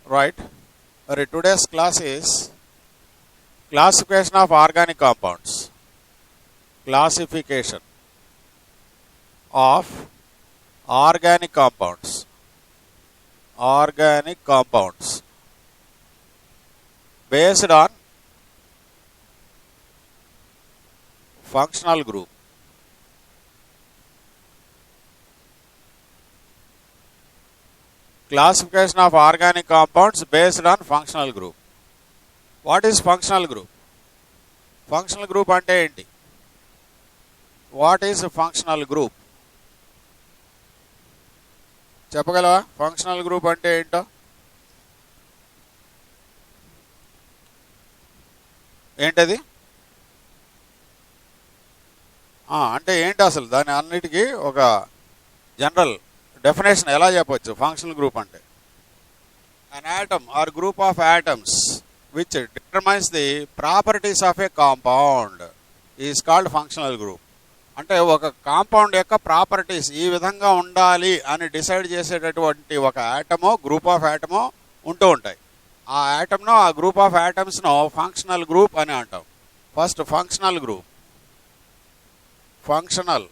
right? Today's class is classification of organic compounds. Classification of organic compounds. Organic compounds based on functional group. Classification of organic compounds based on functional group. What is functional group? Functional group ante enti? What is a functional group? చెప్పగలవా functional group అంటే ఏంటో? ఏంటది అంటే ఏంటి అసలు? దాని అన్నిటికీ ఒక జనరల్ డెఫినేషన్ ఎలా చెప్పవచ్చు? ఫంక్షనల్ గ్రూప్ అంటే an atom or group of atoms which determines the properties of a compound is called functional group. అంటే ఒక కాంపౌండ్ యొక్క ప్రాపర్టీస్ ఈ విధంగా ఉండాలి అని డిసైడ్ చేసేటటువంటి ఒక యాటమో గ్రూప్ ఆఫ్ యాటమో ఉంటూ ఉంటాయి. ఆ యాటమ్ను ఆ గ్రూప్ ఆఫ్ యాటమ్స్ను ఫంక్షనల్ గ్రూప్ అని అంటాం. First functional group. Functional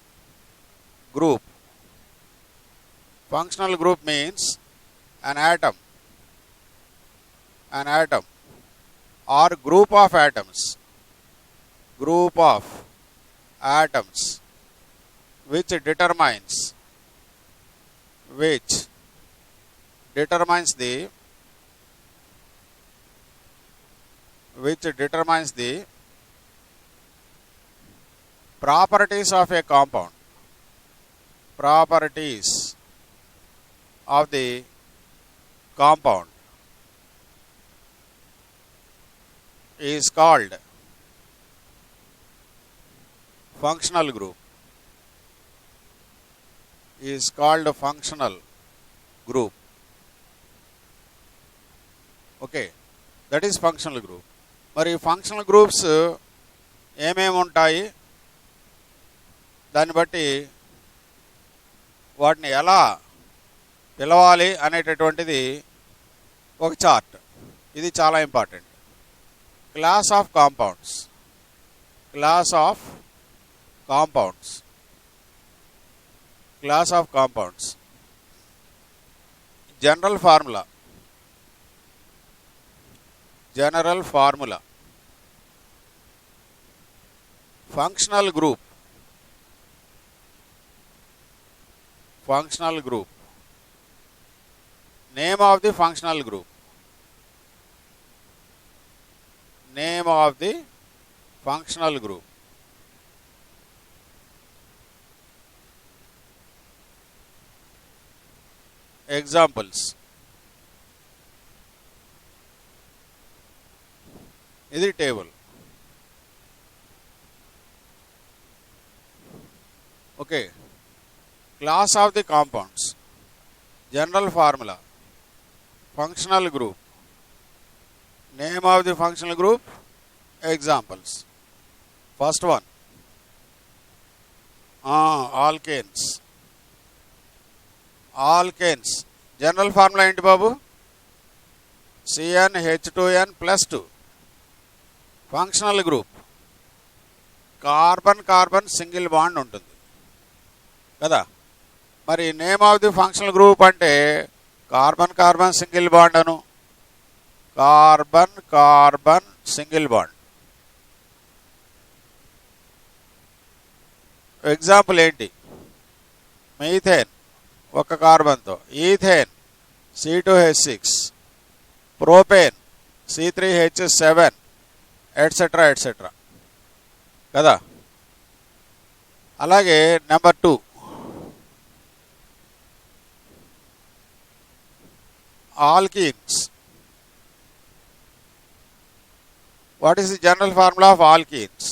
group. Functional group means an atom or group of atoms which determines the properties of a compound. Properties of the compound is called functional group. Okay, that is functional group. మరి functional groups ఏమేమి ఉంటాయి, దాన్ని బట్టి వాటిని ఎలా పిలవాలి అనేటటువంటిది ఒక చార్ట్. ఇది చాలా important. Class of compounds. General formula. Functional group. Name of the functional group. Examples. ఇది table. Okay. Class of the compounds. General formula. Functional group. Name of the functional group. Examples. First one, alkanes. General formula enti babu? CnH2n plus 2. Functional group. Carbon single bond ఉంటుంది కదా. మరి name of the functional group అంటే carbon single bond అను. Carbon single bond. Example ఏంటి? Methane ఒక కార్బన్తో, ethane C2H6, propane C3H7, etcetera కదా. అలాగే number 2 alkenes. What is the general formula of alkenes?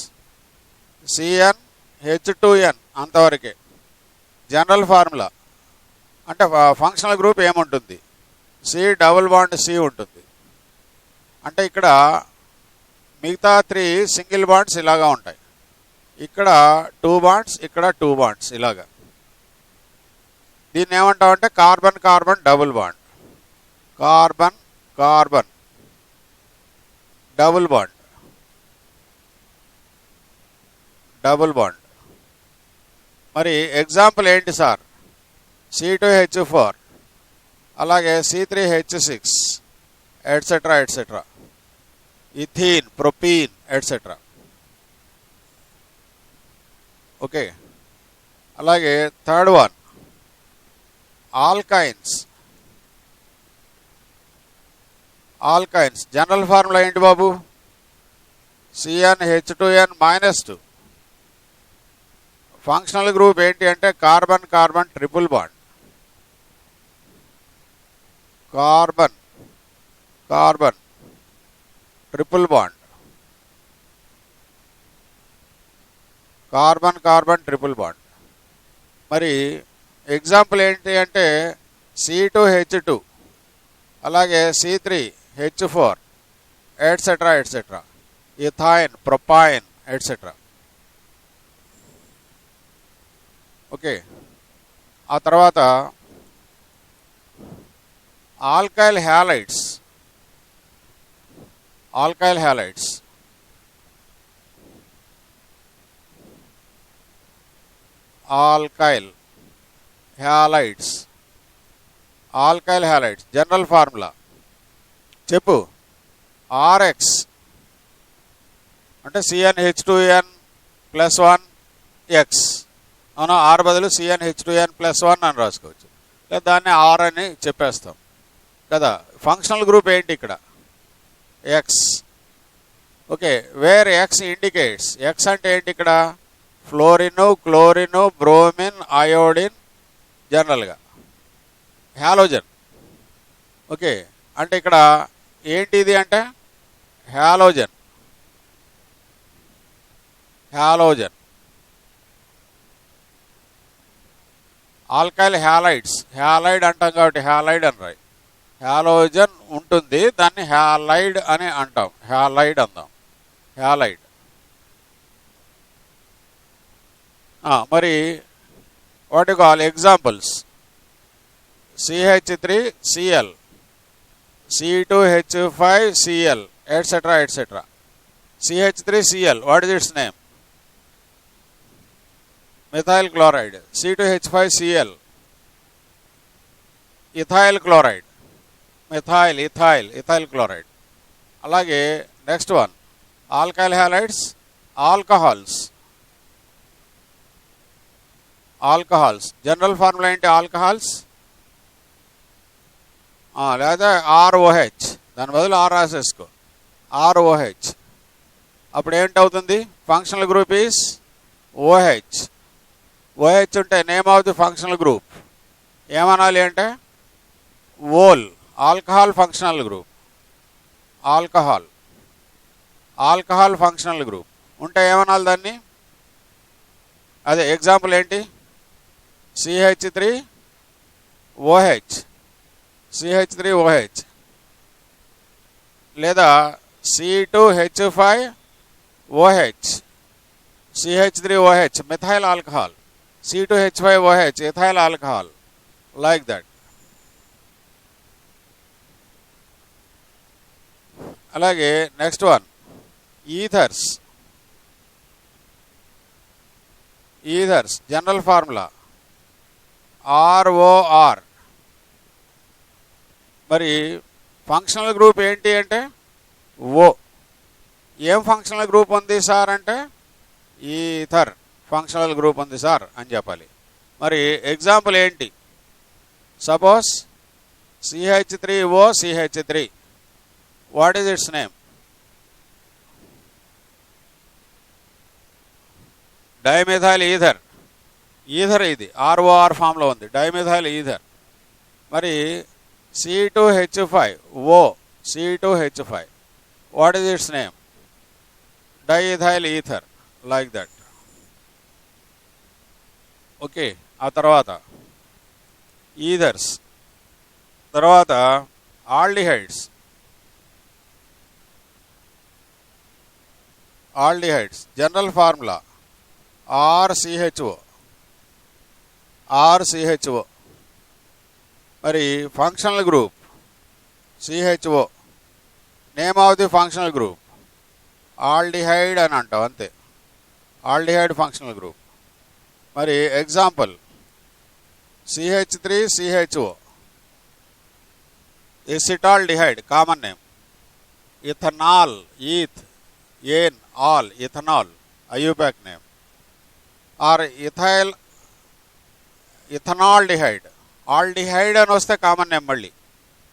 CnH2n అంతవరకే జనరల్ ఫార్ములా. అంటే ఫంక్షనల్ గ్రూప్ ఏముంటుంది? C డబుల్ బాండ్ C ఉంటుంది. అంటే ఇక్కడ మిగతా 3 సింగిల్ బాండ్స్ ఇలాగా ఉంటాయి. ఇక్కడ 2 బాండ్స్, ఇక్కడ 2 బాండ్స్ ఇలాగా. దీన్ని ఏమంటామంటే carbon double bond. Carbon carbon, double bond, double bond. మరి ఎగ్జాంపుల్ ఏంటి సార్? C2H4, అలాగే C3H6, etcetera etcetera, ethene, propene, etcetera. Okay, అలాగే third one alkynes. Alkynes general formula ఏంటి బాబు? CnH2n-2. ఫంక్షనల్ గ్రూప్ ఏంటి అంటే carbon carbon triple bond, carbon carbon triple bond, carbon carbon triple bond. మరి example ఏంటి అంటే C2H2, అలాగే C3H4, etcetera etcetera, ethyne, propyne, etcetera. Okay, ఆ తర్వాత alkyl halides. Alkyl halides alkyl halides alkyl halides general formula చెప్పు. RX అంటే CnH2n+1X. అవునా, R బదులు CnH2n+1 అని రాసుకోవచ్చు, లేదా దాన్ని R అని చెప్పేస్తాం కదా. ఫంక్షనల్ గ్రూప్ ఏంటి ఇక్కడ? X. Okay, where X indicates. X అంటే ఏంటి ఇక్కడ? ఫ్లోరిన్, క్లోరిన్, బ్రోమిన్, అయోడిన్, జనరల్గా హ్యాలోజన్. ఓకే, అంటే ఇక్కడ ఏంటి ఇది అంటే halogen. Halogen alkyl halides. Halide అంటాం కాబట్టి హ్యాలైడ్ అని రాయి. హ్యాలోజన్ ఉంటుంది, దాన్ని హ్యాలైడ్ అని అంటాం. హ్యాలైడ్ అందాం, హ్యాలైడ్. మరి what you call examples? CH3Cl, C2H5Cl, etcetera etcetera. CH3Cl, what is its name? Methyl chloride. C2H5Cl, ethyl chloride. Methyl, ethyl, ethyl chloride. అలాగే next one alkyl halides, alcohols. Alcohols general formula ఏంటి? Alcohols లేదా ROH, దాని బదులు R రాసేసుకో, ROH. అప్పుడు ఏంటవుతుంది? Functional group is OH. OH ఉంటే name of the functional group ఏమనాలి అంటే ol, alcohol functional group. Alcohol, alcohol functional group ఉంటే ఏమనాలి దాన్ని? అదే ఎగ్జాంపుల్ ఏంటి? CH3OH, CH3OH, లేదా C2H5OH, CH3OH, methyl alcohol. C2H5OH, ethyl alcohol, like that. అలాగే next one ethers. Ethers general formula ROR. మరి ఫంక్షనల్ గ్రూప్ ఏంటి అంటే ఓ. ఏం ఫంక్షనల్ గ్రూప్ ఉంది సార్ అంటే ఈథర్ ఫంక్షనల్ గ్రూప్ ఉంది సార్ అని చెప్పాలి. మరి ఎగ్జాంపుల్ ఏంటి? Suppose CH3OCH3, what is its name? Dimethyl ether. Ether ఇది ROR ఫామ్లో ఉంది, డైమిథైల్ ఈథర్. మరి C2H5O, C2H5, what is its name? Diethyl ether, like that. Okay, ఆ తర్వాత ఈథర్స్. తర్వాత aldehydes. Aldehydes general formula RCHO, RCHO. మరి functional group CHO. Name of the functional group aldehyde అని అంటాం అంతే. Aldehyde functional group. మరి example CH3CHO acetaldehyde common name. Ethanal eth ane al ethanal IUPAC name. Or ethanaldehyde aldehyde అని వస్తే common name, మళ్ళీ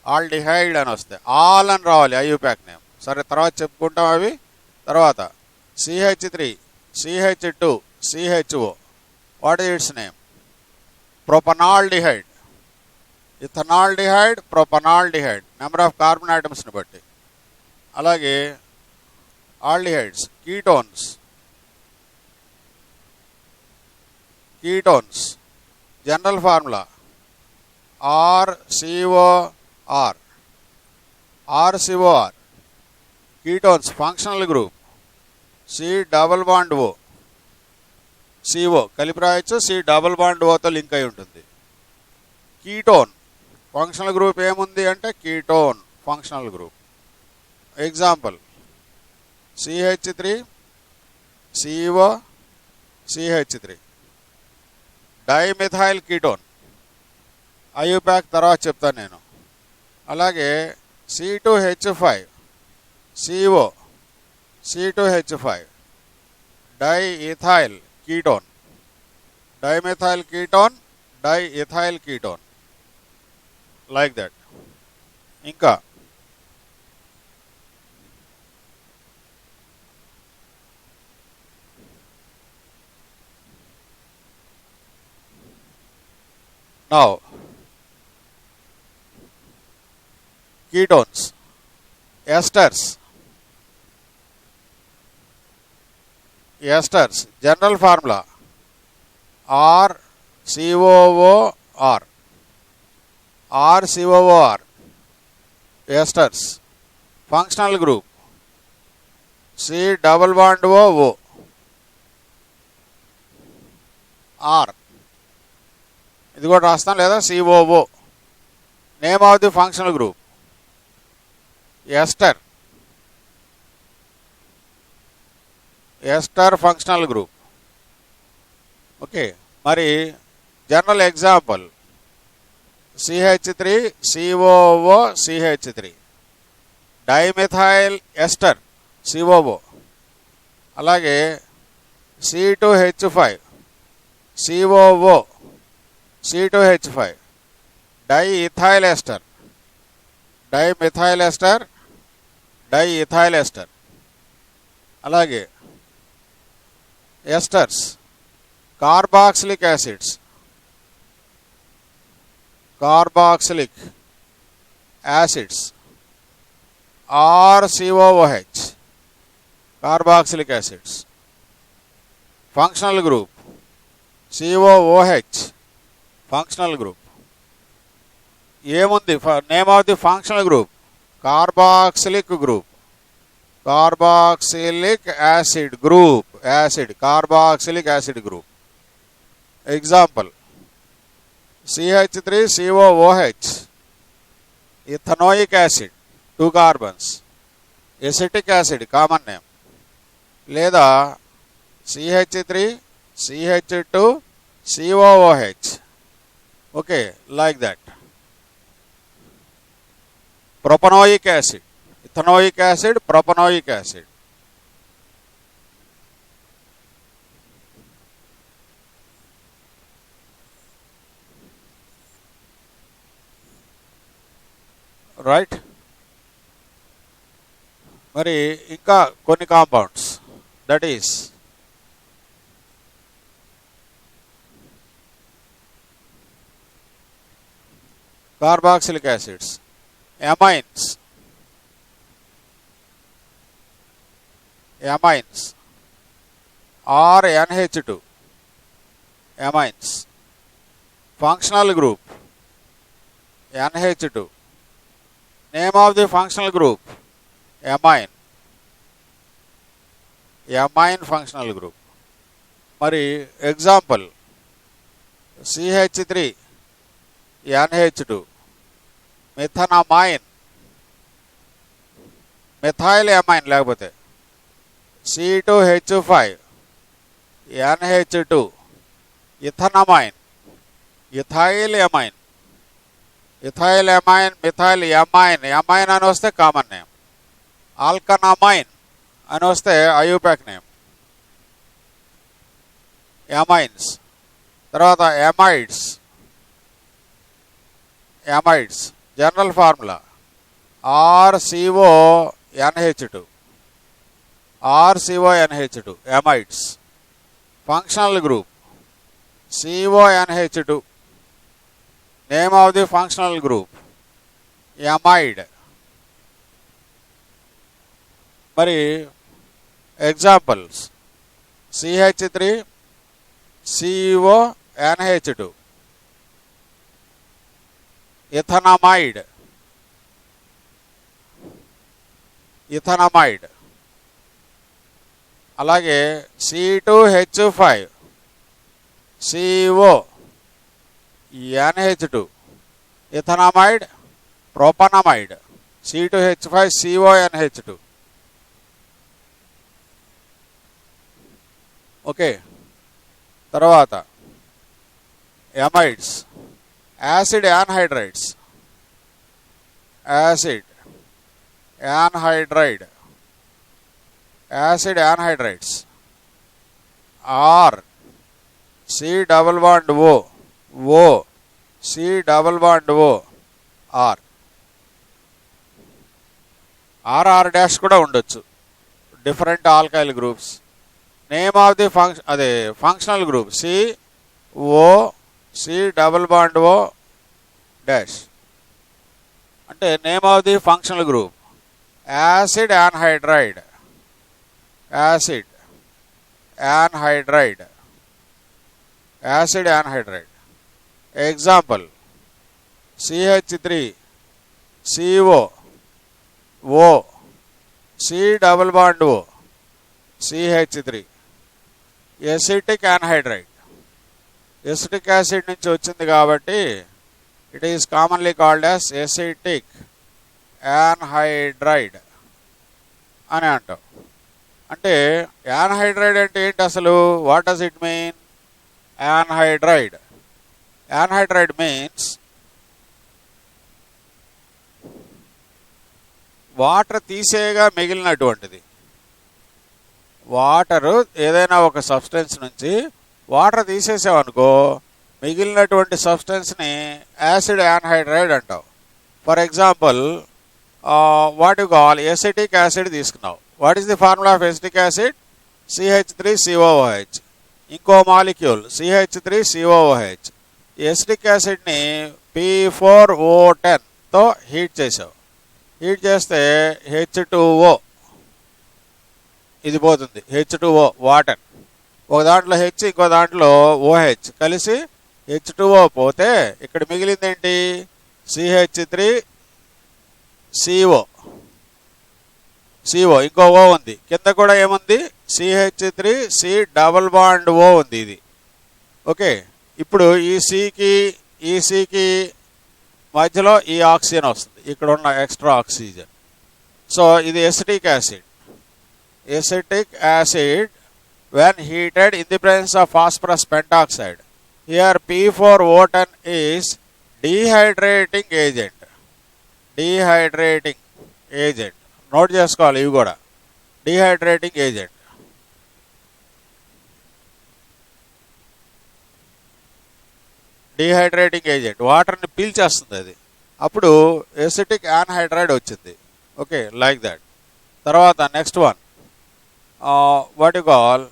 aldehyde అని వస్తే ఆల్ అని రావాలి IUPAC నేమ్. సరే తర్వాత చెప్పుకుంటాం అవి తర్వాత. CH3 CH2 CHO what is its name? Propanaldehyde. Ethanaldehyde propanaldehyde number of carbon ఐటమ్స్ని బట్టి. అలాగే aldehydes ketones. Ketones general formula RCOR. RCOR ketones functional group C=O. CO కలిపి రాయొచ్చు, C=Oతో లింక్ అయి ఉంటుంది. కీటోన్ ఫంక్షనల్ గ్రూప్ ఏముంది అంటే ketone functional group. Example CH3 CO CH3 dimethyl ketone. IUPAC తర్వాత చెప్తాను నేను. అలాగే C2H5 CO C2H5 diethyl ketone. Dimethyl ketone diethyl ketone like that. ఇంకా now ketones, esters. Esters general formula RCOOR. RCOOR esters functional group C=OO. R ఇది కూడా రాస్తాం లేదా COO. Name of the functional group ester. Ester functional group. Okay, మరి general example CH3 COO CH3 dimethyl ester COO. అలాగే C2H5 COO C2H5 diethyl ester. Dimethyl ester diethyl ester. అలాగే esters carboxylic acids. Carboxylic acids RCOOH carboxylic acids functional group COOH functional group. ఏముంది name of the functional group carboxylic group. Carboxylic acid group. Acid carboxylic acid group. Example CH3 COOH ethanoic acid 2 carbons. Acetic acid common name. లేదా CH3 CH2 COOH. Okay, like that. Propanoic acid ethanoic acid propanoic acid. Right. మరి ఇంకా కొన్ని compounds that is carboxylic acids. amines. Amines or NH2 amines. Functional group NH2. Name of the functional group amine. Amine functional group. Mari example CH3 NH2 methanamine methyl amine లేకపోతే C2H5 NH2 ethanamine ethyl amine methyl amine అని వస్తే common name. Alkanamine అని వస్తే IUPAC name. Amines. తర్వాత amides general formula RCONH2 amides. Functional group CONH2. Name of the functional group amide. మరి examples CH3 CONH2 ethanamide అలాగే C2H5 CONH2 ethanamide propanamide C2H5 CONH2. Okay. తర్వాత amides acid anhydride or C double bond O R dash కూడా ఉండొచ్చు. Different alkyl groups. Name of the functional group C double bond O dash అంటే name of the functional group acid anhydride example CH3 CO C double bond O CH3 acetic anhydride. Acetic acid నుంచి వచ్చింది కాబట్టి it is commonly called as acetic anhydride అని అంటాం. అంటే anhydride అంటే ఏంటి అసలు? What does it mean? Anhydride means water తీసేయగా మిగిలినటువంటిది. వాటరు ఏదైనా ఒక సబ్స్టెన్స్ నుంచి వాటర్ తీసేసామనుకో మిగిలినటువంటి సబ్స్టెన్స్ని యాసిడ్ యాన్హైడ్రైడ్ అంటావు. For example what you call acetic acid తీసుకున్నావు. What is the formula of acetic acid? CH3COOH. ఇంకో మాలిక్యూల్ CH3COOH. ఎసిటిక్ యాసిడ్ని P4O10తో హీట్ చేసావు. హీట్ చేస్తే H2O ఇది పోతుంది. H2O water. ఒక దాంట్లో H ఇంకో దాంట్లో OH కలిసి H2O పోతే ఇక్కడ మిగిలింది ఏంటి? CH3CO ఇంకో O ఉంది. కింద కూడా ఏముంది? CH3C డబుల్ బాండ్ O ఉంది ఇది. ఓకే. ఇప్పుడు ఈ Cకి మధ్యలో ఈ ఆక్సిజన్ వస్తుంది. ఇక్కడ ఉన్న ఎక్స్ట్రా ఆక్సిజన్. సో ఇది acetic acid. When heated in the presence of phosphorus pentoxide. Here P4O10 is dehydrating agent. Note చేసుకోవాలి ఇవి కూడా. డిహైడ్రేటింగ్ ఏజెంట్ వాటర్ని పీల్చేస్తుంది అది. అప్పుడు ఎసిటిక్ యాన్హైడ్రైడ్ వచ్చింది. Okay, like that. తర్వాత next one what you call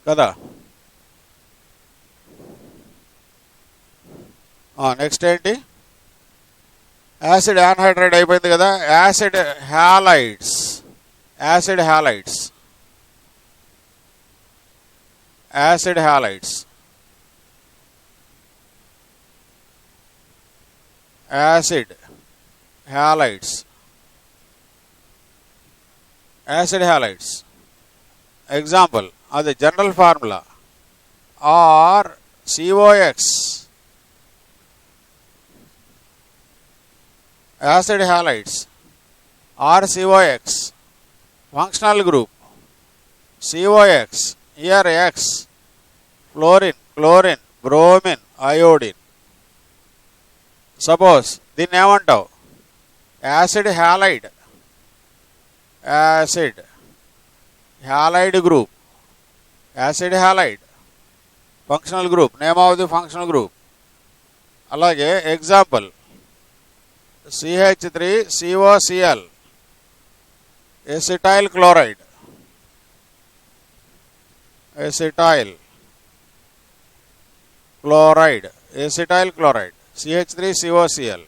కదా. నెక్స్ట్ ఏంటి? యాసిడ్ యాన్హైడ్రైడ్ అయిపోయింది కదా. Acid halides acid halides example అది general formula COX acid halides or COX. Functional group COX, here X, fluorine, chlorine, bromine, iodine. Suppose దీన్ని ఏమంటావు? Acid halide, acid halide group, acid halide functional group, name of the functional group. అలాగే example CH3COCl, acetyl chloride, acetyl chloride, acetyl chloride, CH3COCl.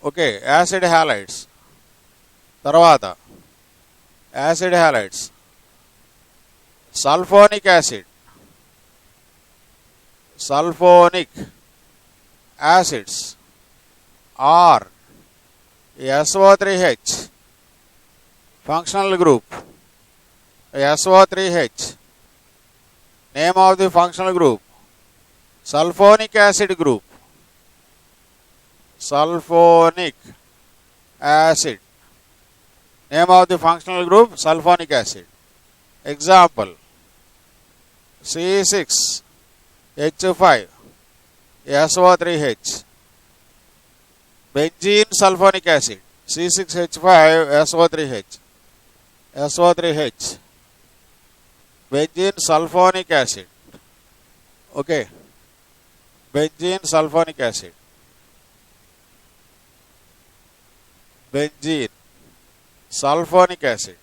Okay, acid halides. తర్వాత acid halides sulphonic acid, sulphonic acids or SO3H, functional group SO3H, name of the functional group sulfonic acid group, sulfonic acid, name of the functional group sulfonic acid. Example C6H5SO3H, benzene sulfonic acid, C6H5SO3H, SO3H, benzene sulfonic acid. Okay, benzene sulfonic acid, benzene sulfonic acid.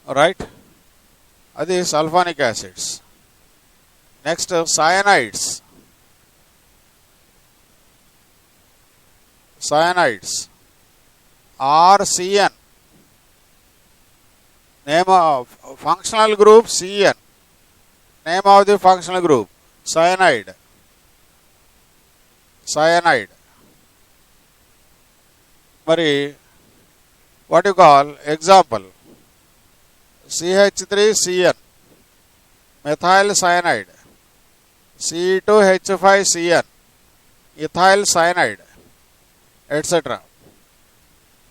Alright, adi sulfonic acids. Next, cyanides. Cyanides RCN, name of functional group CN, name of the functional group cyanide, cyanide. Mari what you call example CH3CN, methyl cyanide, C2H5CN, ethyl cyanide, etc.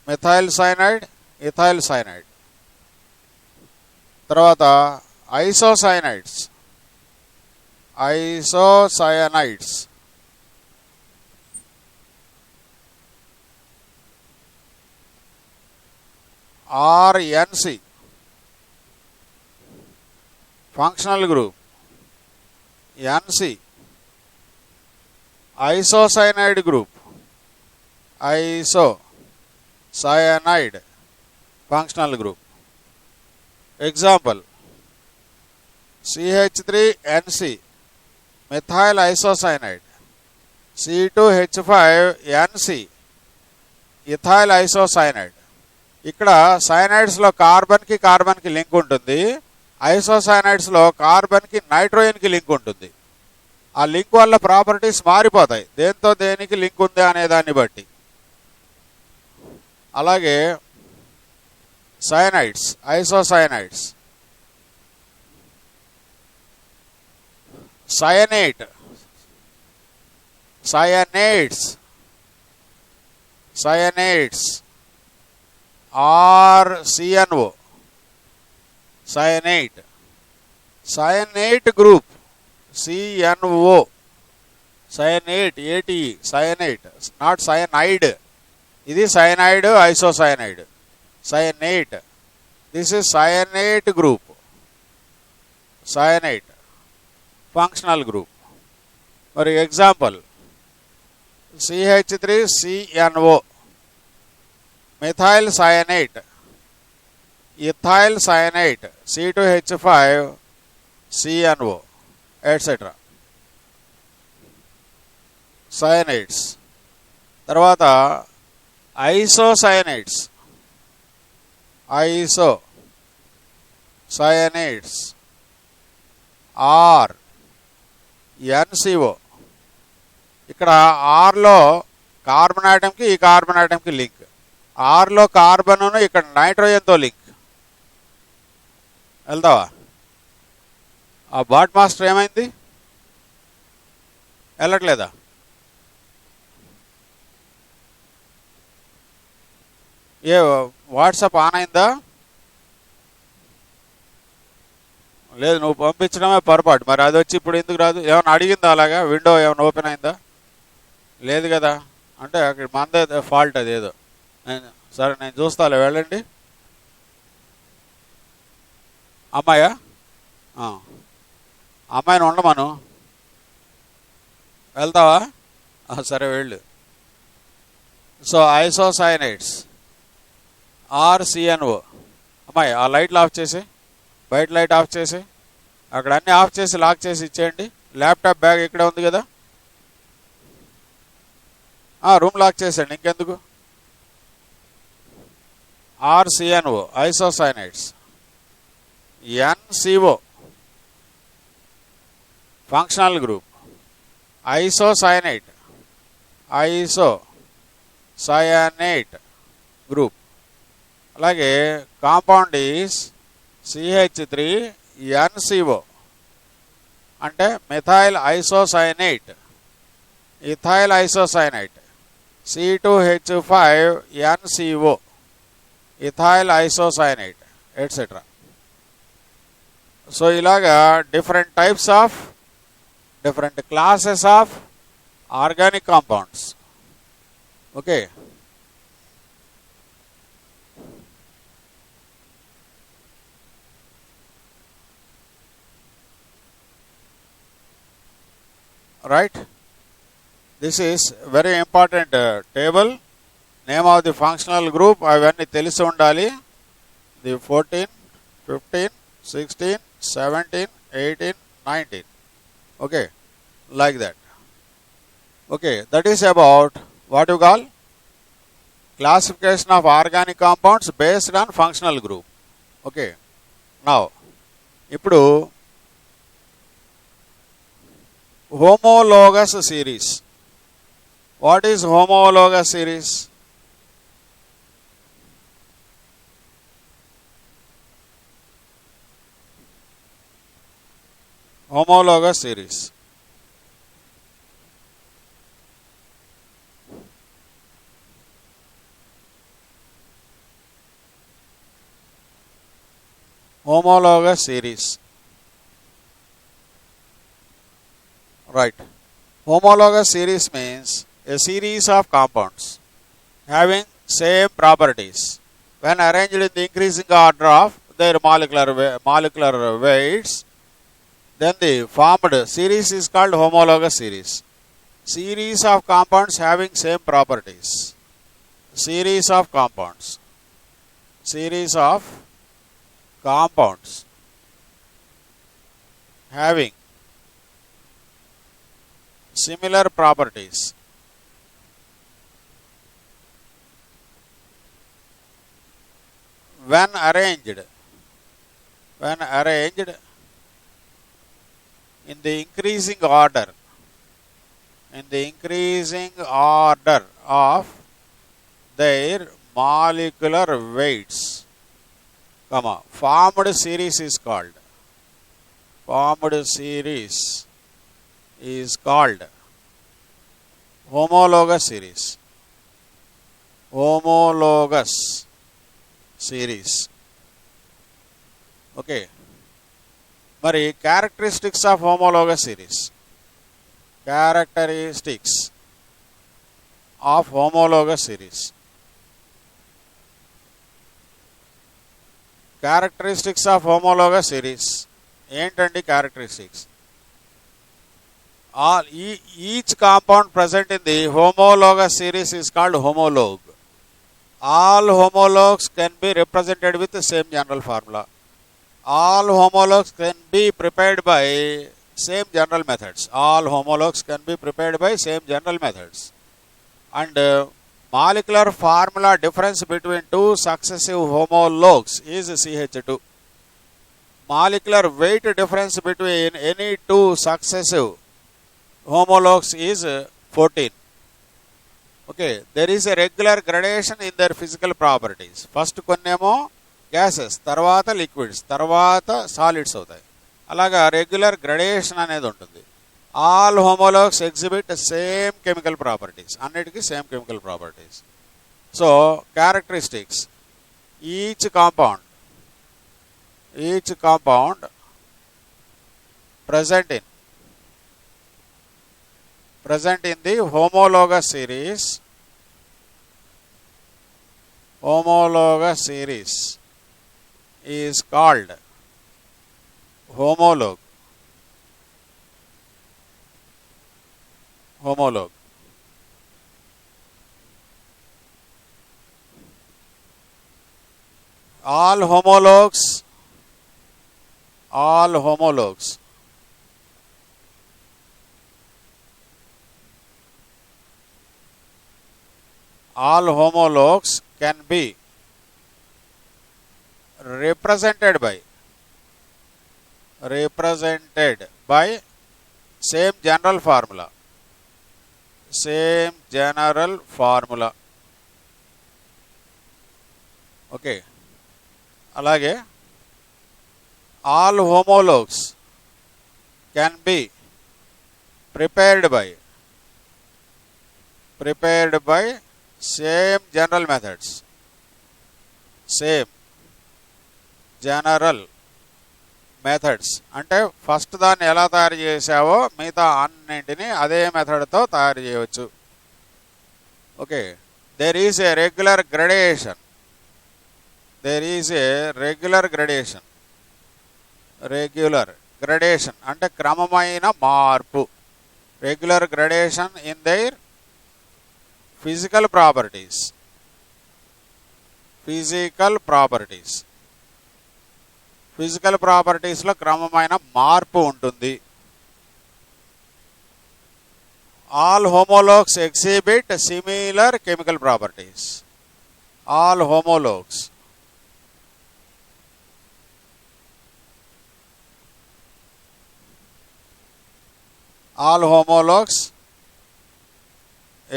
methyl cyanide, ethyl cyanide. తర్వాత isocyanides, isocyanides RNC, functional group NC, isocyanide group, isocyanide functional group. Example CH3NC, methyl isocyanide, C2H5NC, ethyl isocyanide. ఇక్కడ cyanides లో carbon కి link ఉంటుంది, isocyanides లో carbon కి nitrogen కి link ఉంటుంది. ఆ లింక్ వల్ల ప్రాపర్టీస్ మారిపోతాయి, దేంతో దేనికి లింక్ ఉంది అనే దాన్ని బట్టి. అలాగే cyanides, isocyanides, cyanate, cyanates, cyanates RCNO, cyanate, cyanate group CNO, cyanate, ATE, cyanate, not cyanide. This is cyanide, isocyanide, cyanate. This is cyanate group, cyanate functional group. For example CH3CNO, methyl cyanate, ethyl cyanate, C2H5CNO, etc. Cyanides. తర్వాత isocyanades, isocyanades R NCO. ఇక్కడ R లో carbon atom కి ఈ carbon atom కి link, R లో carbon ఇక్కడ nitrogen తో link. వెళ్తావా? ఆ బాట్ మాస్టర్ ఏమైంది? వెళ్ళట్లేదా? ఏ వాట్సాప్ ఆన్ అయిందా? లేదు, నువ్వు పంపించడమే పొరపాటు. మరి అది వచ్చి ఇప్పుడు ఎందుకు రాదు? ఏమైనా అడిగిందా అలాగా? విండో ఏమైనా ఓపెన్ అయిందా? లేదు కదా, అంటే అక్కడ మందే ఫాల్ట్ అది ఏదో. సరే నేను చూస్తాలే, వెళ్ళండి. అమ్మాయా? అమ్మాయిని ఉండమను. వెళ్తావా? సరే వెళ్ళు. So isocyanides are CNO. అమ్మాయి ఆ లైట్లు ఆఫ్ చేసి, బయట లైట్ ఆఫ్ చేసి, అక్కడ అన్నీ ఆఫ్ చేసి లాక్ చేసి ఇచ్చేయండి. ల్యాప్టాప్ బ్యాగ్ ఇక్కడే ఉంది కదా, రూమ్ లాక్ చేసేయండి, ఇంకెందుకు. RCNO isocyanides, NCO functional group, isocyanate isocyanate group. అలాగే కాంపౌండ్ ఈస్ CH3NCO అంటే methyl isocyanate, ethyl isocyanate. C2H5NCO ethyl isocyanate etcetera. So ఇలాగా different types of, different classes of organic compounds. Okay, right? This is very important table. Name of the functional group avani telisi undali. The 14, 15, 16, 17, 18, 19. Okay, like that. Okay, that is about what you call classification of organic compounds based on functional group. Okay, now ఇప్పుడు homologous series. What is homologous series? Homologous series. Homologous series. Right. Homologous series means a series of compounds having same properties when arranged in the increasing order of their molecular weights. Then the formed series is called homologous series. Series of compounds having same properties. Series of compounds. Series of compounds having similar properties when arranged in the increasing order of their molecular weights, formed series is called homologous series. Homologous series. Okay. Mari characteristics of homologous series. Characteristics of homologous series. Characteristics of homologous series. ఏంటండి characteristics? Each compound present in the homologous series is called homologue. All homologues can be represented with the same general formula. All homologues can be prepared by same general methods. All homologues can be prepared by same general methods. And molecular formula difference between two successive homologues is CH2. Molecular weight difference between any two successive homologues is 14. Okay, there is a regular gradation in their physical properties. First కొన్నేమో gases, తర్వాత liquids, తర్వాత solids అవుతాయి. అలాగా regular gradation అనేది ఉంటుంది. All homologues exhibit the same chemical properties. Annitiki same chemical properties. So characteristics. Each compound present in the homologous series is called homologue. All homologues can be represented by same general formula. Okay. Alage all homologues can be prepared by same general methods. అంటే first దాన్ని ఎలా తయారు చేసావో మిగతా అన్నింటినీ అదే మెథడ్తో తయారు చేయవచ్చు. Okay. There is a regular gradation అంటే క్రమమైన మార్పు. Regular gradation in their physical ప్రాపర్టీస్లో క్రమమైన మార్పు ఉంటుంది. All homologues exhibit similar chemical properties. All homologues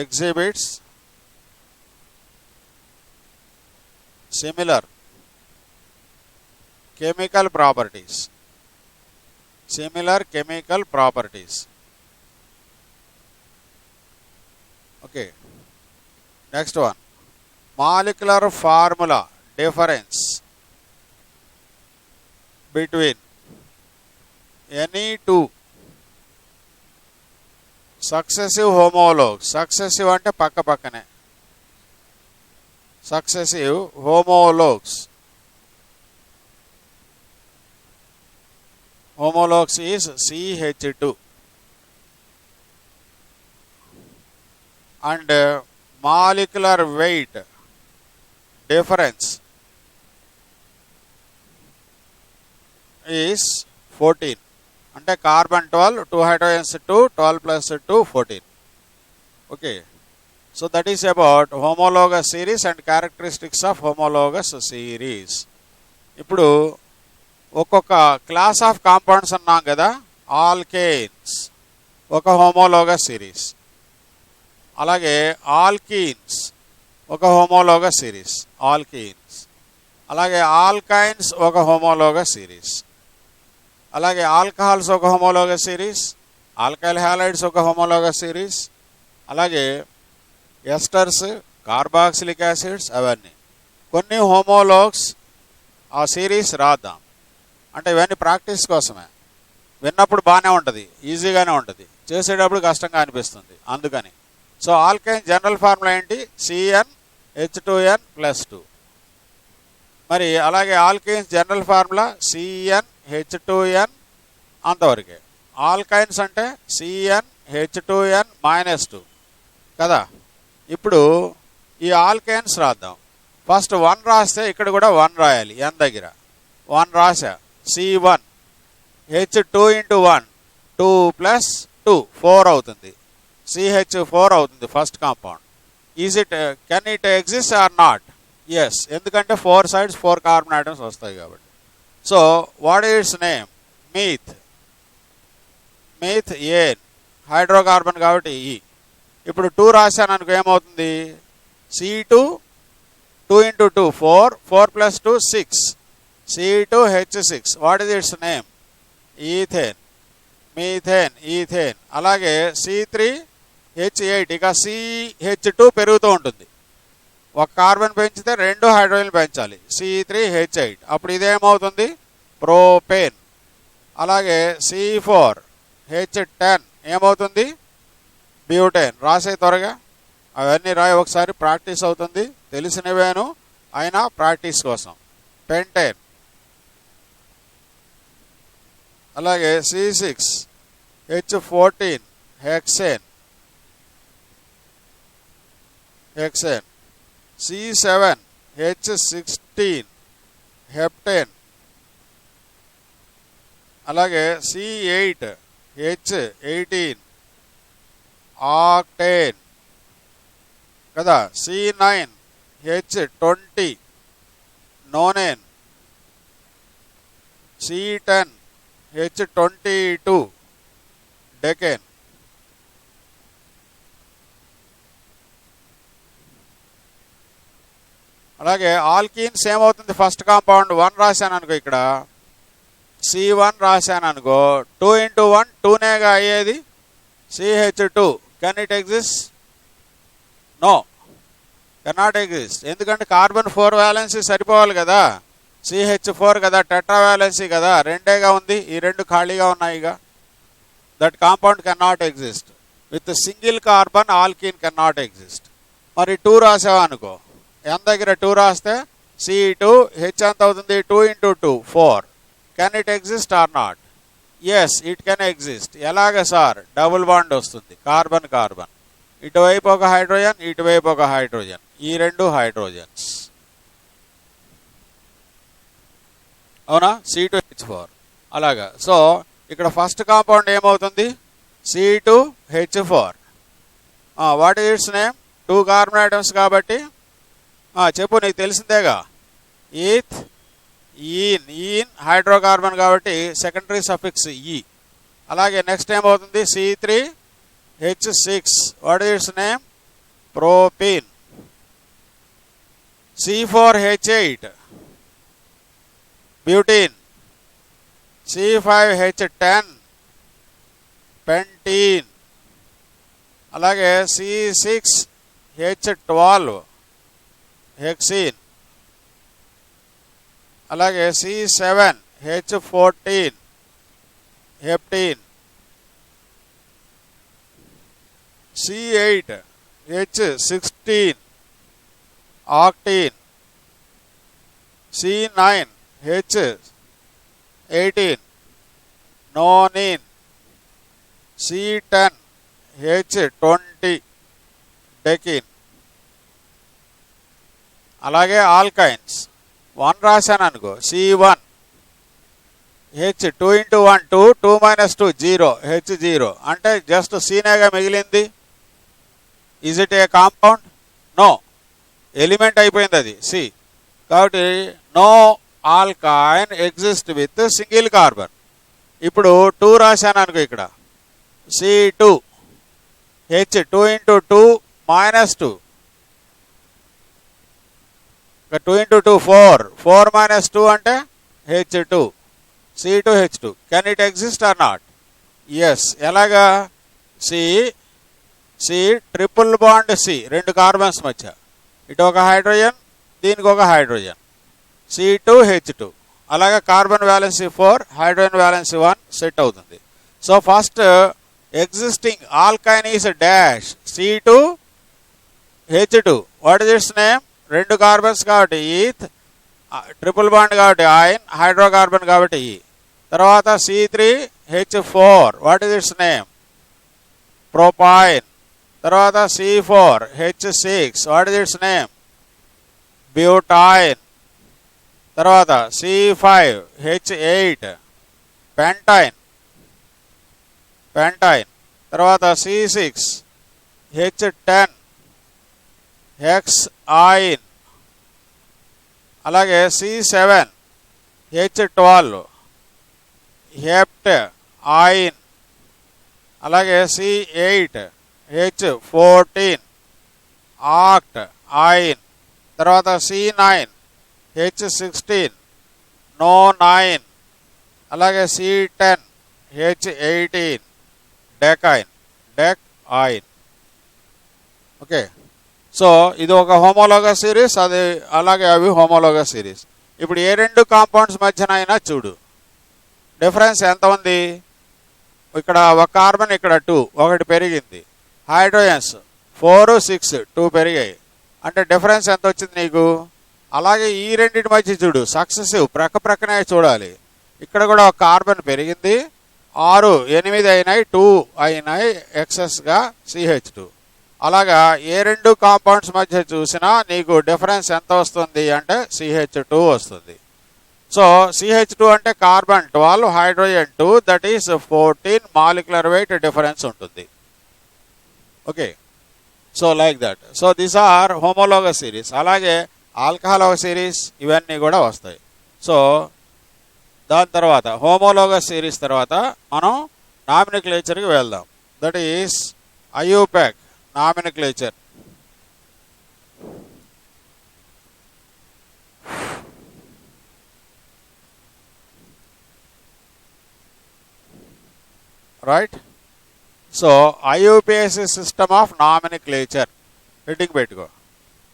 exhibits similar chemical properties. Okay. Next one. Molecular formula difference between any two successive homologues. Successive ante pakka pakkane. Successive homologues is CH2 and molecular weight difference is 14. అంటే carbon 12, 2 hydrogens 2, 12 plus 2, 14. Okay. So that is about homologous series and characteristics of homologous series. ఇప్పుడు ఒక్కొక్క class of compounds అన్నాం కదా. Alkanes ఒక homologous series, అలాగే alkenes ఒక homologous series, అలాగే alkynes ఒక హోమోలోగస్ సిరీస్, అలాగే ఆల్కహాల్స్ ఒక హోమోలోగస్ సిరీస్, ఆల్కైల్ హ్యాలైడ్స్ ఒక హోమోలోగస్ సిరీస్, అలాగే ఎస్టర్స్, కార్బాక్సిలిక్ యాసిడ్స్, అవన్నీ కొన్ని హోమోలోగ్స్ ఆ సిరీస్ రాద్దాం. అంటే ఇవన్నీ ప్రాక్టీస్ కోసమే. విన్నప్పుడు బాగానే ఉంటుంది, ఈజీగానే ఉంటుంది, చేసేటప్పుడు కష్టంగా అనిపిస్తుంది, అందుకని. సో ఆల్కైన్ జనరల్ ఫార్ములా ఏంటి? CnH2n+2. మరి అలాగే ఆల్కైన్స్ జనరల్ ఫార్ములా CnH2n, అంతవరకే. ఆల్కైన్స్ అంటే CnH2n-2 కదా. ఇప్పుడు ఈ ఆల్కైన్స్ రాద్దాం. ఫస్ట్ 1 రాస్తే ఇక్కడ కూడా 1 రాయాలి. n దగ్గర 1 రాసా. C1 H2 × 1 2 + 2 4 అవుతుంది. CH4 అవుతుంది first compound. Can it exist or not? Yes, ఎందుకంటే 4 sides 4 కార్బన్ ఐటమ్స్ వస్తాయి కాబట్టి. So what is its name? Methane, hydrocarbon కాబట్టి ఈ. ఇప్పుడు 2 రాశాను అనుకో, ఏమవుతుంది? C2 2 × 2 4, 4 + 2 6, C2H6. What is its name? Ethane. అలాగే C3H8 ఇక CH2 పెరుగుతూ ఉంటుంది. ఒక కార్బన్ పెంచితే 2 హైడ్రోజన్లు పెంచాలి, C3H8. అప్పుడు ఇదేమవుతుంది? ప్రోపేన్. అలాగే C4H10 ఏమవుతుంది? బ్యూటేన్. రాసే త్వరగా, అవన్నీ రాయి, ఒకసారి ప్రాక్టీస్ అవుతుంది. తెలిసినవేను అయినా ప్రాక్టీస్ కోసం. పెంటేన్. అలాగే C6H14 హెక్సేన్. C7H16 heptane. అలాగే C8H18 ఆక్టేన్ కదా. C9H20 నోనేన్. C10H22 decane. అలాగే ఆల్కీన్స్ ఏమవుతుంది? ఫస్ట్ కాంపౌండ్ 1 రాశాను అనుకో, ఇక్కడ C1 రాశాను అనుకో, 2 into 1 2నేగా అయ్యేది. CH2 can it exist? No, cannot exist. ఎందుకంటే కార్బన్ 4 వ్యాలెన్సీ సరిపోవాలి కదా. CH4 కదా, టెట్రా వ్యాలెన్సీ కదా, 2గా ఉంది. ఈ 2 ఖాళీగా ఉన్నాయిగా. That compound cannot exist. With single carbon alkyne cannot exist. మరి 2 రాసావా అనుకో, n దగ్గర 2 రాస్తే C2 H ఎంత అవుతుంది? 2 into 2 4. Can it exist or not? Yes, it can exist. ఎలాగ సార్? డబుల్ బాండ్ వస్తుంది, కార్బన్ కార్బన్. ఇటువైపు ఒక హైడ్రోజన్, ఇటువైపు ఒక హైడ్రోజన్, ఈ 2 హైడ్రోజన్స్. అవునా? C2H4 అలాగా. సో ఇక్కడ ఫస్ట్ కాంపౌండ్ ఏమవుతుంది? C2H4. What is its name? 2 carbon items కాబట్టి చెప్పు, నీకు తెలిసిందేగా. ఈథ్, ఈన్. ఈన్ హైడ్రోకార్బన్ కాబట్టి సెకండరీ సఫిక్స్ ఈ. అలాగే నెక్స్ట్ ఏమవుతుంది? C3H6. What is its name? Propene. C4H8 butene. C5H10 పెంటీన్. అలాగే C6H12 హెక్సీన్. అలాగే C7H14 హెప్టీన్. C8H16 ఆక్టీన్. C9H18 నోనిన్. C10H20 డెకిన్. అలాగే ఆల్కైన్స్ 1 రాశాను అనుకో, C1 H2 into 1 2 2 minus 2 0 H0 అంటే జస్ట్ సీనేగా మిగిలింది. Is it a compound? No, element అయిపోయింది అది సి. కాబట్టి no alkyne exist with single carbon. ఇప్పుడు 2 రాశాను అనుకో, ఇక్కడ C2 H2 into 2 minus 2. 2 into 2 4. 4 minus 2 అంటే H2. C2H2. Can it exist or not? Yes. ఎలాగా? C triple bond C, 2 carbons మధ్య, ఇటు ఒక హైడ్రోజన్, దీనికి ఒక హైడ్రోజన్, C2H2. అలాగే carbon valency 4, hydrogen valency 1 set అవుతుంది. So first existing alkyne is dash C2H2. What is its name? 2 carbons కాబట్టి eth, triple bond కాబట్టి ఐన్, హైడ్రోకార్బన్ కాబట్టి ఈ. తర్వాత C3H4. What is its name? Propyne. తర్వాత C4H6. What is its name? Butyne. తర్వాత C5H8 పెంటైన్. తర్వాత C6H10 హెక్సైన్. అలాగే C7H12 హెప్ట్ ఐన్. అలాగే C8H14 ఆక్ట్ ఐన్. తర్వాత C9H16 నోనైన్. అలాగే C10H18 డెకైన్, డెకైన్. ఓకే, సో ఇది ఒక హోమోలోగస్ సిరీస్, అది అలాగే అవి హోమోలోగస్ సిరీస్. ఇప్పుడు ఏ రెండు కాంపౌండ్స్ మధ్యన అయినా చూడు డిఫరెన్స్ ఎంత ఉంది. ఇక్కడ ఒక కార్బన్, ఇక్కడ 2, ఒకటి పెరిగింది. హైడ్రోజన్స్ 4, 6, 2 పెరిగాయి. అంటే డిఫరెన్స్ ఎంత వచ్చింది నీకు. అలాగే ఈ రెండింటి మధ్య చూడు, సక్సెసివ్ ప్రక్క ప్రక్కనే చూడాలి. ఇక్కడ కూడా ఒక కార్బన్ పెరిగింది, 6, 8 అయినాయి, 2 అయినాయి ఎక్సెస్గా CH2. అలాగా ఏ రెండు కాంపౌండ్స్ మధ్య చూసినా నీకు డిఫరెన్స్ ఎంత వస్తుంది అంటే CH2 వస్తుంది. సో CH2 అంటే carbon 12, hydrogen 2, that is 14 molecular weight difference ఉంటుంది. Okay, so like that. So these are homologous series. అలాగే ఆల్కహాల్ ఒక సిరీస్, ఇవన్నీ కూడా వస్తాయి. సో దాని తర్వాత హోమోలోగస్ సిరీస్ తర్వాత మనం నామినిక్లేచర్కి వెళ్దాం. That is IUPAC nomenclature. Right? So IUPAC system of nomenclature. Heading పెట్టుకో.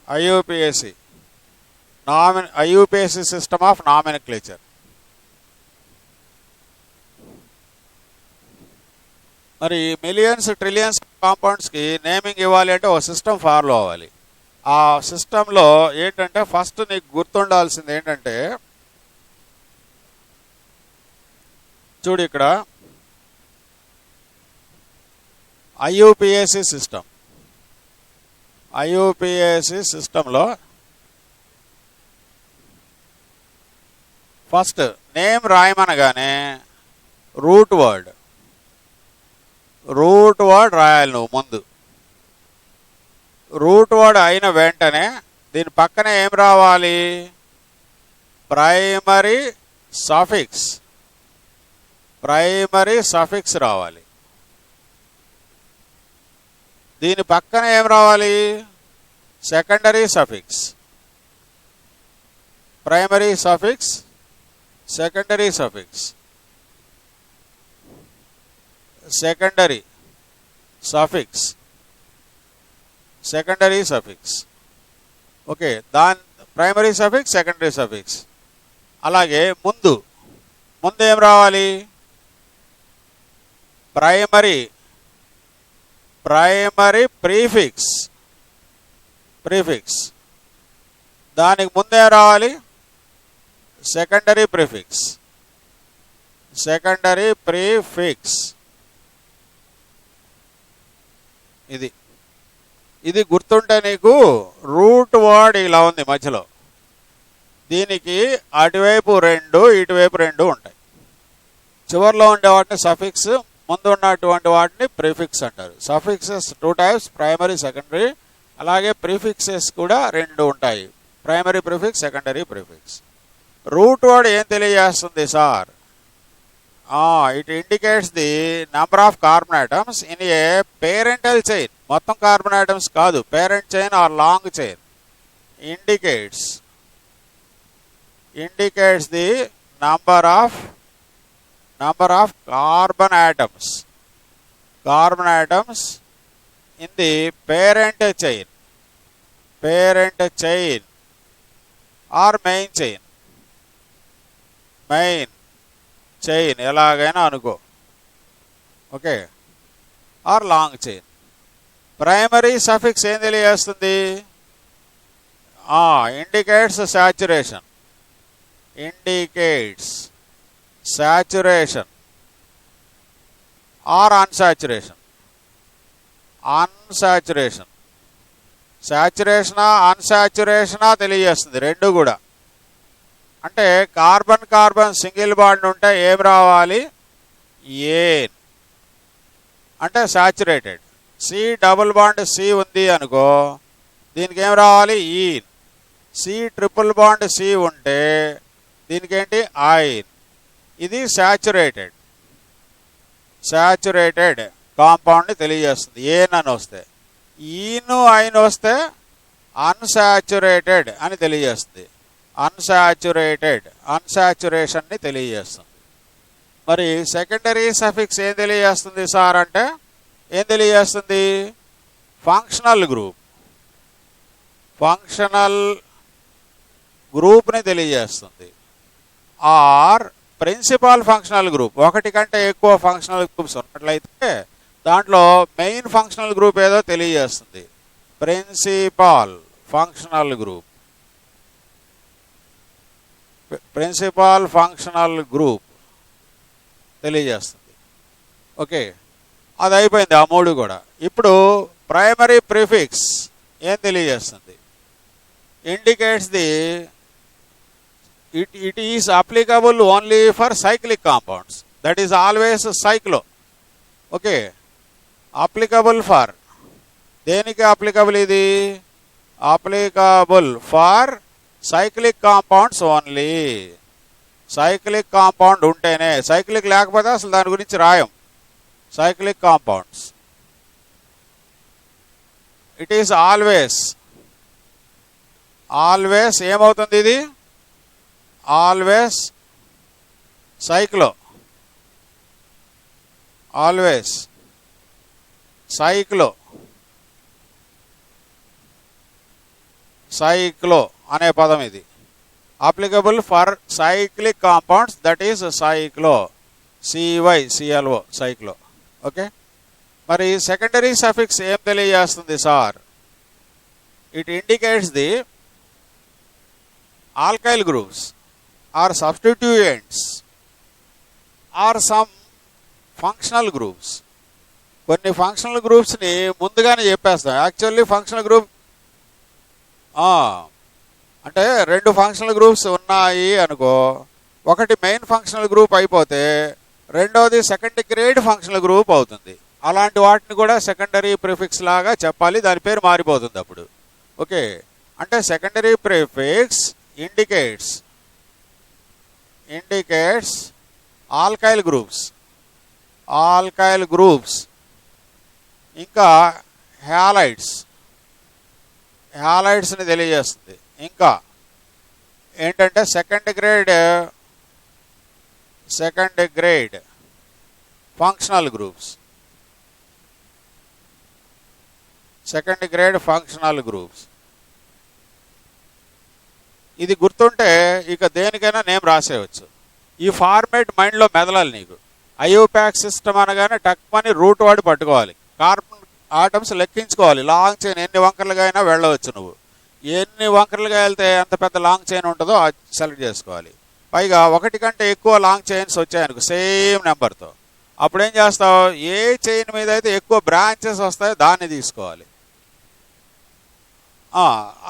IUPAC system of nomenclature. మరి మిలియన్స్ ట్రిలియన్స్ కాంపౌండ్స్కి నేమింగ్ ఇవ్వాలి అంటే ఒక సిస్టమ్ ఫాలో అవ్వాలి. ఆ సిస్టంలో ఏంటంటే ఫస్ట్ నీకు గుర్తుండాల్సింది ఏంటంటే చూడు, ఇక్కడ IUPAC సిస్టమ్. IUPAC సిస్టంలో ఫస్ట్ నేమ్ రాయమనగానే రూట్ వర్డ్ రాయాలి నువ్వు ముందు. రూట్ వర్డ్ అయిన వెంటనే దీని పక్కనే ఏం రావాలి, ప్రైమరీ సఫిక్స్ రావాలి. దీని పక్కన ఏం రావాలి, secondary suffix. Primary suffix, secondary suffix, secondary suffix. Okay, దాని ప్రైమరీ సఫిక్స్, సెకండరీ సఫిక్స్. అలాగే ముందు ఏం రావాలి, ప్రైమరీ ప్రీఫిక్స్. దానికి ముందేం రావాలి, సెకండరీ ప్రీఫిక్స్. ఇది గుర్తుంటే నీకు రూట్ వర్డ్ ఇలా ఉంది మధ్యలో. దీనికి అటువైపు 2, ఇటువైపు 2 ఉంటాయి. చివరిలో ఉండే వాటిని సఫిక్స్, ముందు ఉన్నటువంటి వాటిని ప్రిఫిక్స్ అంటారు. Suffixes 2 types, primary, secondary. అలాగే ప్రిఫిక్సెస్ కూడా 2 ఉంటాయి, primary prefix, secondary prefix. Root word ఏం తెలియజేస్తుంది sir? It indicates the number of carbon atoms in a parental chain. మొత్తం కార్బన్ ఐటమ్స్ కాదు, parent chain are long chain. indicates the number of carbon atoms in the parent chain or main chain ఎలాగైనా అనుకో. Okay, or long chain. Primary suffix ఏం తెలియజేస్తుంది, indicates saturation are అన్సాచురేషనా తెలియజేస్తుంది, 2 కూడా. అంటే carbon single bond ఉంటే ఏం రావాలి, ఏన్ అంటే saturated. C double bond C ఉంది అనుకో, దీనికి ఏం రావాలి, ene. C triple bond C ఉంటే దీనికి ఏంటి, ఐన్. ఇది సాచురేటెడ్ కాంపౌండ్ని తెలియజేస్తుంది ఏన్ అని వస్తే. ఈను ఐన్ వస్తే అన్సాచురేటెడ్ అని తెలియజేస్తుంది, అన్సాచురేషన్ని తెలియజేస్తుంది. మరి సెకండరీ సఫిక్స్ ఏం తెలియజేస్తుంది సార్ అంటే ఏం తెలియజేస్తుంది? ఫంక్షనల్ గ్రూప్ని తెలియజేస్తుంది. ఆర్ ప్రిన్సిపల్ ఫంక్షనల్ గ్రూప్, ఒకటి కంటే ఎక్కువ ఫంక్షనల్ గ్రూప్స్ ఉన్నట్లయితే దాంట్లో మెయిన్ ఫంక్షనల్ గ్రూప్ ఏదో తెలియజేస్తుంది. ప్రిన్సిపల్ ఫంక్షనల్ గ్రూప్ తెలియజేస్తుంది. ఓకే, అది అయిపోయింది ఆ మూడు కూడా. ఇప్పుడు ప్రైమరీ ప్రిఫిక్స్ ఏం తెలియజేస్తుంది? Indicates the it is applicable only for cyclic compounds, that is always cyclo. Okay, applicable for దేనికి applicable? ఇది applicable for cyclic compounds only. cyclic compound ఉంటేనే, cyclic లేకపోతే అసలు దాని గురించి రాయం. cyclic compounds, it is always ఏమవుతుంది? ఇది always cyclo అనే పదం ఇది. Applicable for cyclic compounds, that is cyclo, CYCLO cyclo. Okay, మరి సెకండరీ సఫిక్స్ ఏం తెలియజేస్తుంది sir? It indicates the alkyl groups or substituents or some functional groups. కొన్ని functional గ్రూప్స్ని ముందుగానే చెప్పేస్తాం. యాక్చువల్లీ ఫంక్షనల్ గ్రూప్ అంటే రెండు ఫంక్షనల్ గ్రూప్స్ ఉన్నాయి అనుకో, ఒకటి మెయిన్ ఫంక్షనల్ గ్రూప్ అయిపోతే రెండోది సెకండ్ గ్రేడ్ ఫంక్షనల్ గ్రూప్ అవుతుంది. అలాంటి వాటిని కూడా సెకండరీ ప్రిఫిక్స్ లాగా చెప్పాలి, దాని పేరు మారిపోతుంది అప్పుడు. ఓకే, అంటే secondary prefix indicates alkyl groups ఇంకా హ్యాలైడ్స్ని తెలియజేస్తుంది. ఇంకా ఏంటంటే సెకండ్ గ్రేడ్ ఫంక్షనల్ గ్రూప్స్. ఇది గుర్తుంటే ఇక దేనికైనా నేమ్ రాసేయచ్చు. ఈ ఫార్మేట్ మైండ్లో మెదలాలి నీకు. IUPAC సిస్టమ్ అనగానే టక్మని రూట్ వాడి పట్టుకోవాలి, కార్బన్ ఆటమ్స్ లెక్కించుకోవాలి. లాంగ్ చైన్ ఎన్ని వంకర్లుగా అయినా వెళ్ళవచ్చు. నువ్వు ఎన్ని వంకర్లుగా వెళ్తే ఎంత పెద్ద లాంగ్ చైన్ ఉంటుందో అది సెలెక్ట్ చేసుకోవాలి. పైగా ఒకటి కంటే ఎక్కువ లాంగ్ చైన్స్ వచ్చాయనుకో సేమ్ నెంబర్తో, అప్పుడు ఏం చేస్తావు? ఏ చైన్ మీద అయితే ఎక్కువ బ్రాంచెస్ వస్తాయో దాన్ని తీసుకోవాలి.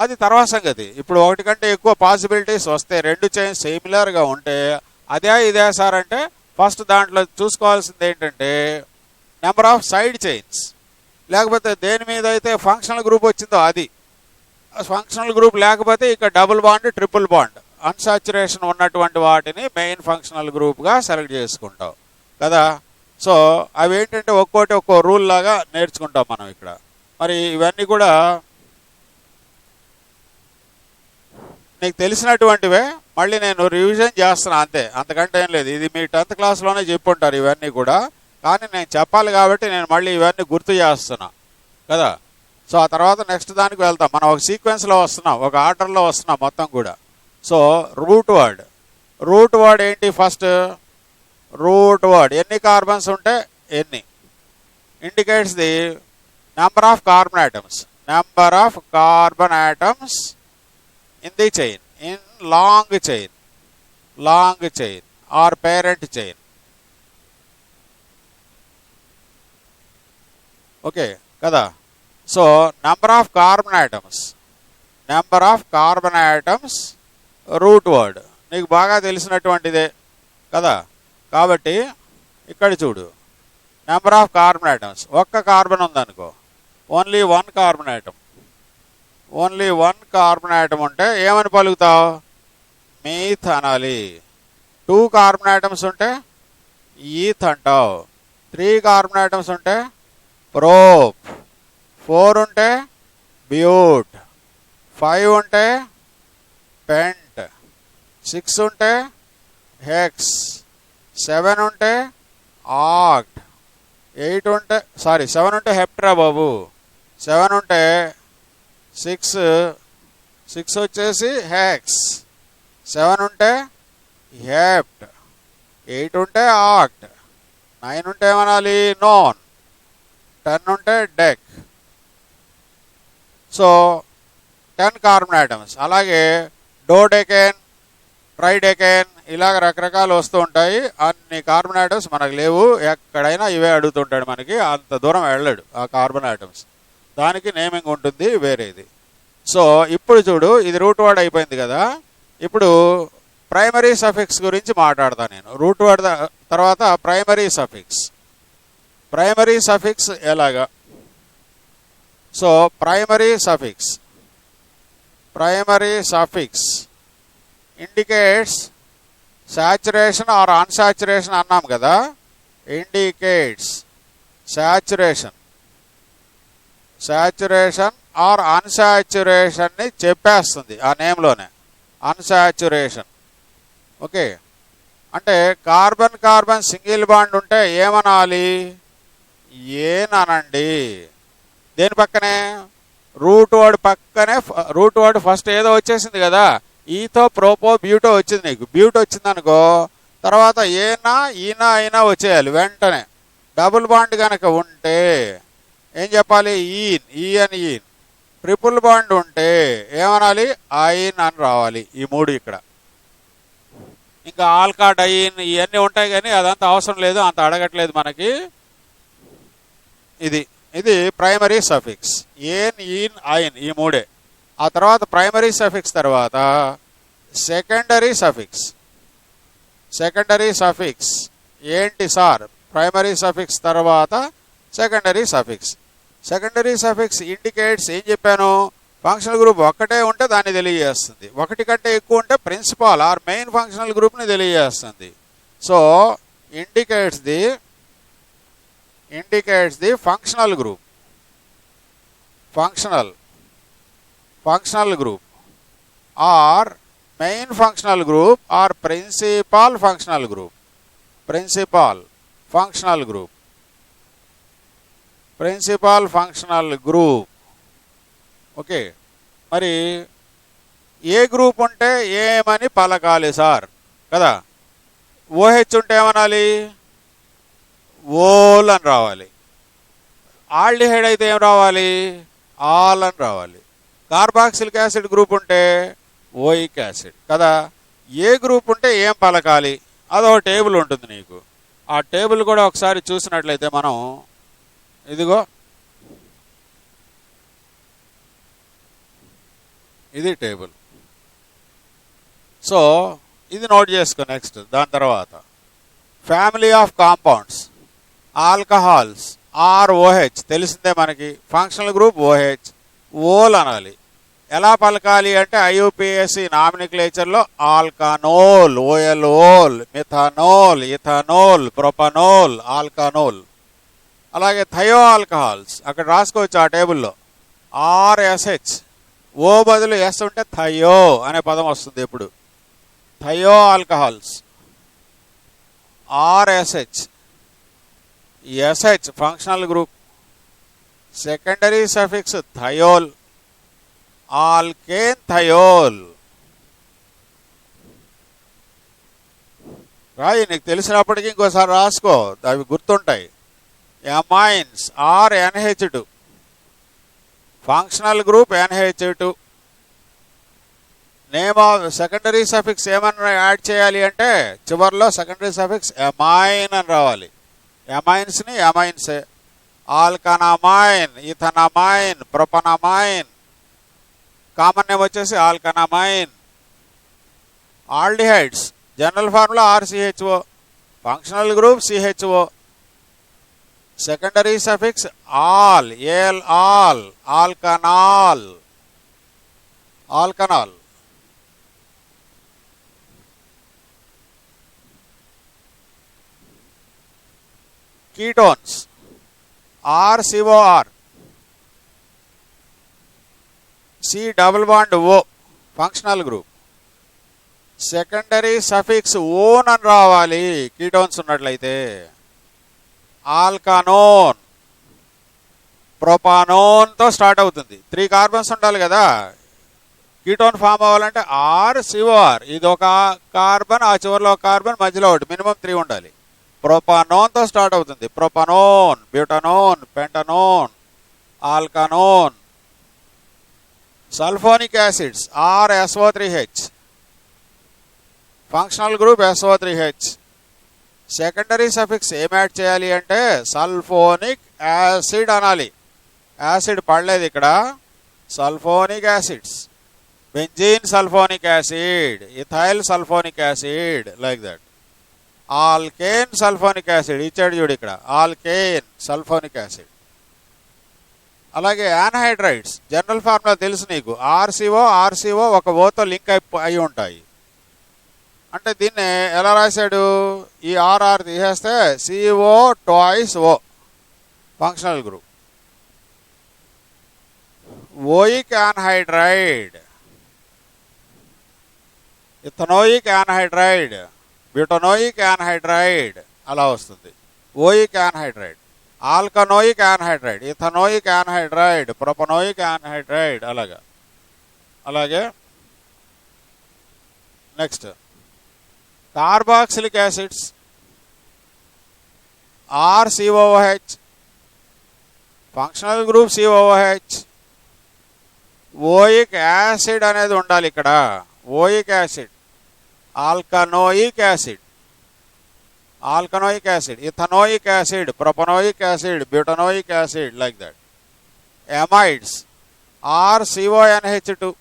అది తర్వాత సంగతి. ఇప్పుడు ఒకటి కంటే ఎక్కువ పాసిబిలిటీస్ వస్తే, రెండు చైన్స్ సిమిలర్గా ఉంటే అదే ఇదే సార్ అంటే ఫస్ట్ దాంట్లో చూసుకోవాల్సింది ఏంటంటే నెంబర్ ఆఫ్ సైడ్ చైన్స్. లేకపోతే దేని మీద అయితే ఫంక్షనల్ గ్రూప్ వచ్చిందో అది. ఫంక్షనల్ గ్రూప్ లేకపోతే ఇక double bond, triple bond, unsaturation ఉన్నటువంటి వాటిని మెయిన్ ఫంక్షనల్ గ్రూప్గా సెలెక్ట్ చేసుకుంటాం కదా. సో అవి ఏంటంటే ఒక్కోటి ఒక్కో రూల్ లాగా నేర్చుకుంటాం మనం ఇక్కడ. మరి ఇవన్నీ కూడా నీకు తెలిసినటువంటివే, మళ్ళీ నేను రివిజన్ చేస్తున్నా అంతే, అంతకంటే ఏం లేదు. ఇది మీ 10th క్లాస్లోనే చెప్పుంటారు ఇవన్నీ కూడా, కానీ నేను చెప్పాలి కాబట్టి నేను మళ్ళీ ఇవన్నీ గుర్తు చేస్తున్నా కదా. సో ఆ తర్వాత నెక్స్ట్ దానికి వెళ్తాం. మనం ఒక సీక్వెన్స్లో వస్తున్నాం, ఒక ఆర్డర్లో వస్తున్నాం మొత్తం కూడా. సో రూట్ వర్డ్ ఏంటి? ఫస్ట్ రూట్ వర్డ్ ఎన్ని కార్బన్స్ ఉంటే ఎన్ని, indicates the number of carbon atoms in the chain, in long chain or parent chain. Okay kada. So number of carbon atoms root word నీకు బాగా తెలిసినటువంటిదే కదా. కాబట్టి ఇక్కడ చూడు, నెంబర్ ఆఫ్ కార్బన్ ఆటమ్స్, ఒక్క కార్బన్ ఉందనుకో, ఓన్లీ వన్ కార్బన్ ఆటమ్ ఉంటే ఏమని పలుకుతావు? మీథ్ అనాలి. 2 కార్బన్ ఆటమ్స్ ఉంటే ఈథ్ అంటావు. 3 కార్బన్ ఆటమ్స్ ఉంటే ప్రోప్. 4 ఉంటే బ్యూట్. 5 ఉంటే పెంట్. 6 ఉంటే హెక్స్. 7 ఉంటే ఆక్ట్, 8 ఉంటే 7 ఉంటే హెప్ట్రా బాబు, 7 ఉంటే 6 వచ్చేసి హెక్స్, 7 ఉంటే హెప్ట్, 8 ఉంటే ఆక్ట్, 9 ఉంటే ఏమనాలి నోన్, 10 ఉంటే డెక్. So 10 carbon items. అలాగే డోడెకెన్, ట్రైడెకెన్ ఇలాగ రకరకాలు వస్తూ ఉంటాయి. అన్ని కార్బన్ ఐటమ్స్ మనకు లేవు, ఎక్కడైనా ఇవే అడుగుతుంటాడు మనకి, అంత దూరం వెళ్ళాడు ఆ కార్బన్ ఐటమ్స్, దానికి నేమింగ్ ఉంటుంది వేరేది. సో ఇప్పుడు చూడు, ఇది రూట్ వర్డ్ అయిపోయింది కదా, ఇప్పుడు ప్రైమరీ సఫిక్స్ గురించి మాట్లాడతాను నేను. రూట్ వర్డ్ తర్వాత ప్రైమరీ సఫిక్స్. ప్రైమరీ సఫిక్స్ ఎలాగా? So primary suffix indicates saturation or unsaturation అన్నాం కదా, ఇండికేట్స్ సాచురేషన్ ఆర్ అన్సాచురేషన్ని చెప్పేస్తుంది ఆ నేమ్లోనే, అన్సాచురేషన్. ఓకే, అంటే కార్బన్ సింగిల్ బాండ్ ఉంటే ఏమనాలి? ఏననండి. దేని పక్కనే? రూట్ వర్డ్ పక్కనే. రూట్ వర్డ్ ఫస్ట్ ఏదో వచ్చేసింది కదా, ఈతో ప్రోపో బ్యూటో వచ్చింది, నీకు బ్యూటో వచ్చింది అనుకో, తర్వాత ఈనా వచ్చేయాలి వెంటనే. డబుల్ బాండ్ కనుక ఉంటే ఏం చెప్పాలి? ఈన్ ఈన్. ట్రిపుల్ బాండ్ ఉంటే ఏమనాలి? ఐన్ అని రావాలి. ఈ 3 ఇక్కడ. ఇంకా ఆల్కా డైన్ ఇవన్నీ ఉంటాయి కానీ అదంతా అవసరం లేదు, అంత అడగట్లేదు మనకి. ఇది ప్రైమరీ సఫిక్స్, ఏన్ ఈన్ ఐన్ ఈ 3. ఆ తర్వాత ప్రైమరీ సఫిక్స్ తర్వాత సెకండరీ సఫిక్స్ ఏంటి సార్? ప్రైమరీ సఫిక్స్ తర్వాత సెకండరీ సఫిక్స్ ఇండికేట్స్ ఏం చెప్పాను? ఫంక్షనల్ గ్రూప్ ఒక్కటే ఉంటే దాన్ని తెలియజేస్తుంది, ఒకటి కంటే ఎక్కువ ఉంటే ప్రిన్సిపాల్ ఆర్ మెయిన్ ఫంక్షనల్ గ్రూప్ని తెలియజేస్తుంది. So indicates the functional group, functional group or main functional group or principal functional group. Okay, మరి ఏ గ్రూప్ ఉంటే ఏమని పలకాలి సార్ కదా? ఓహెచ్ ఉంటే ఏమనాలి? ఓల్ అని రావాలి. ఆల్డిహైడ్ అయితే ఏం రావాలి? ఆల్ అని రావాలి. కార్బాక్సిలిక్ యాసిడ్ గ్రూప్ ఉంటే ఓయిక్ యాసిడ్ కదా. ఏ గ్రూప్ ఉంటే ఏం పలకాలి అదో టేబుల్ ఉంటుంది నీకు. ఆ టేబుల్ కూడా ఒకసారి చూసినట్లయితే మనం, ఇదిగో ఇది టేబుల్. సో ఇది నోట్ చేసుకో. నెక్స్ట్ దాని తర్వాత family of compounds, alcohols or OH తెలిసిందే మనకి. ఫంక్షనల్ గ్రూప్ ఓహెచ్, ఓల్ అనాలి. ఎలా పలకాలి అంటే ఐయుపిఎస్సి నామినిక్లేచర్లో ఆల్కనోల్, ఓఎల్ఓల్, మిథానోల్, ఇథానోల్, ప్రొపనోల్, ఆల్కనోల్. అలాగే థయో ఆల్కహాల్స్ అక్కడ రాసుకోవచ్చు ఆ టేబుల్లో. ఆర్ఎస్హెచ్, ఓ బదులు ఎస్ ఉంటే థయో అనే పదం వస్తుంది ఎప్పుడు. Thio alcohols, RSH, SH functional group. Secondary suffix thiol, alkane thiol. రాయి, నీకు తెలిసినప్పటికీ ఇంకోసారి రాసుకో, అవి గుర్తుంటాయి. Amines or NH2, functional group NH2. Name of secondary suffix ఏమన్నా యాడ్ చేయాలి అంటే చివరిలో సెకండరీ సఫిక్స్ ఎమైన్ అని రావాలి. ఎమైన్స్ని ఎమైన్సే. ఆల్కనమైన్, ఇథనమైన్, ప్రొపనమైన్. కామన్ నేమ్ వచ్చేసి alkanamine. Aldehydes general formula RCHO, functional group CHO. Secondary suffix al, al al, alkanal. Ketones RCOR, C double bond O functional group. Secondary suffix one అని రావాలి ketones ఉన్నట్లయితే. ఆల్కనోన్, ప్రొపానోన్తో start అవుతుంది. 3 carbons ఉండాలి కదా ketone form అవ్వాలంటే. COR ఇది ఒక carbon, ఆ చివరిలో ఒక కార్బన్, మధ్యలో ఒకటి, మినిమం 3 ఉండాలి. ప్రొపానోన్తో స్టార్ట్ అవుతుంది. Propanone, butanone, pentanone, alkanone. Sulphonic acids SO3H, functional group SO3H. Secondary suffix ఏం యాడ్ చేయాలి అంటే సల్ఫోనిక్ యాసిడ్ అనాలి. యాసిడ్ పడలేదు ఇక్కడ. Sulphonic acids, benzene sulphonic acid, ethyl sulphonic acid, like that. Alkane sulphonic acid ఇచ్చాడు చూడు ఇక్కడ, ఆల్కేన్ సల్ఫోనిక్ యాసిడ్. అలాగే యాన్హైడ్రైడ్స్ జనరల్ ఫార్ములా తెలుసు నీకు. RCO ఒక ఓతో లింక్ అయి ఉంటాయి. అంటే దీన్ని ఎలా రాశాడు, ఈ RR తీసేస్తే CO twice O, functional group. Oic anhydride, ethanoic anhydride, butanoic anhydride అలా వస్తుంది. Oic anhydride, alkanoic anhydride, ethanoic anhydride, propanoic anhydride అలాగా. అలాగే next carboxylic acids RCOOH, functional group COOH. Oic acid అనేది ఉండాలి ఇక్కడ. Oic acid, alkanoic acid, ethanoic acid, propanoic acid, butanoic acid, like that. Amides RCONH2,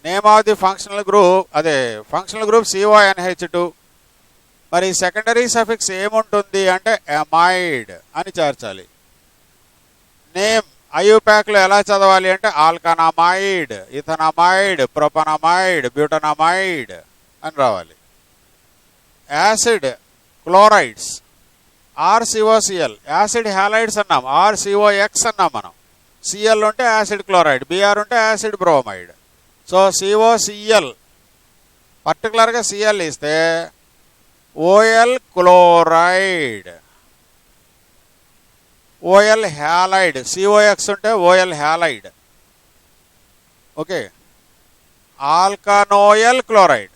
name of the functional group, అదే functional group CONH2. మరి secondary suffix ఏముంటుంది అంటే amide అని చేర్చాలి. Name IUPACలో ఎలా చదవాలి అంటే ఆల్కనమైడ్, ఇథనమైడ్, ప్రొపనమైడ్, బ్యూటనమైడ్ అని రావాలి. Acid chlorides RCOCl, acid halides అన్నాం. RCOX అన్నాం మనం. Cl ఉంటే యాసిడ్ క్లోరైడ్, Br ఉంటే యాసిడ్ బ్రోమైడ్. సో COCl, పర్టికులర్గా Cl ఇస్తే OL chloride, OL halide. COX ఉంటే OL halide. Okay. Alkanoyl chloride,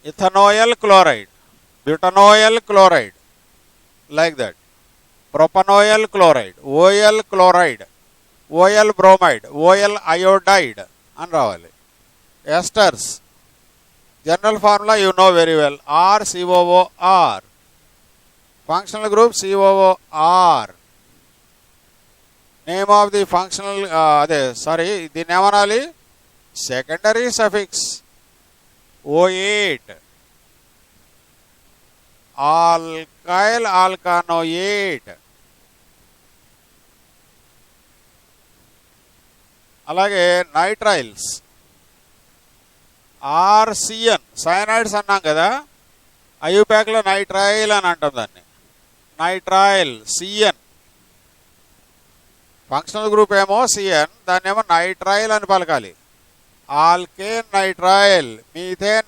ethanoyl chloride, butanoyl chloride, like that. Propanoyl chloride, OL chloride, OL bromide, OL iodide అని రావాలి. Esters general formula you know very well. RCOOR, functional group COOR. Name of the functional దీన్ని ఏమనాలి, secondary suffix O8, alkyl ఆల్కానోయేట్. అలాగే nitriles RCN, cyanides అన్నాం కదా. IUPACలో nitrile అని అంటాం దాన్ని. నైట్రైల్ CN, ఫంక్షనల్ గ్రూప్ ఏమో CN, దాన్ని ఏమో నైట్రైల్ అని పలకాలి. Alkane nitrile, methane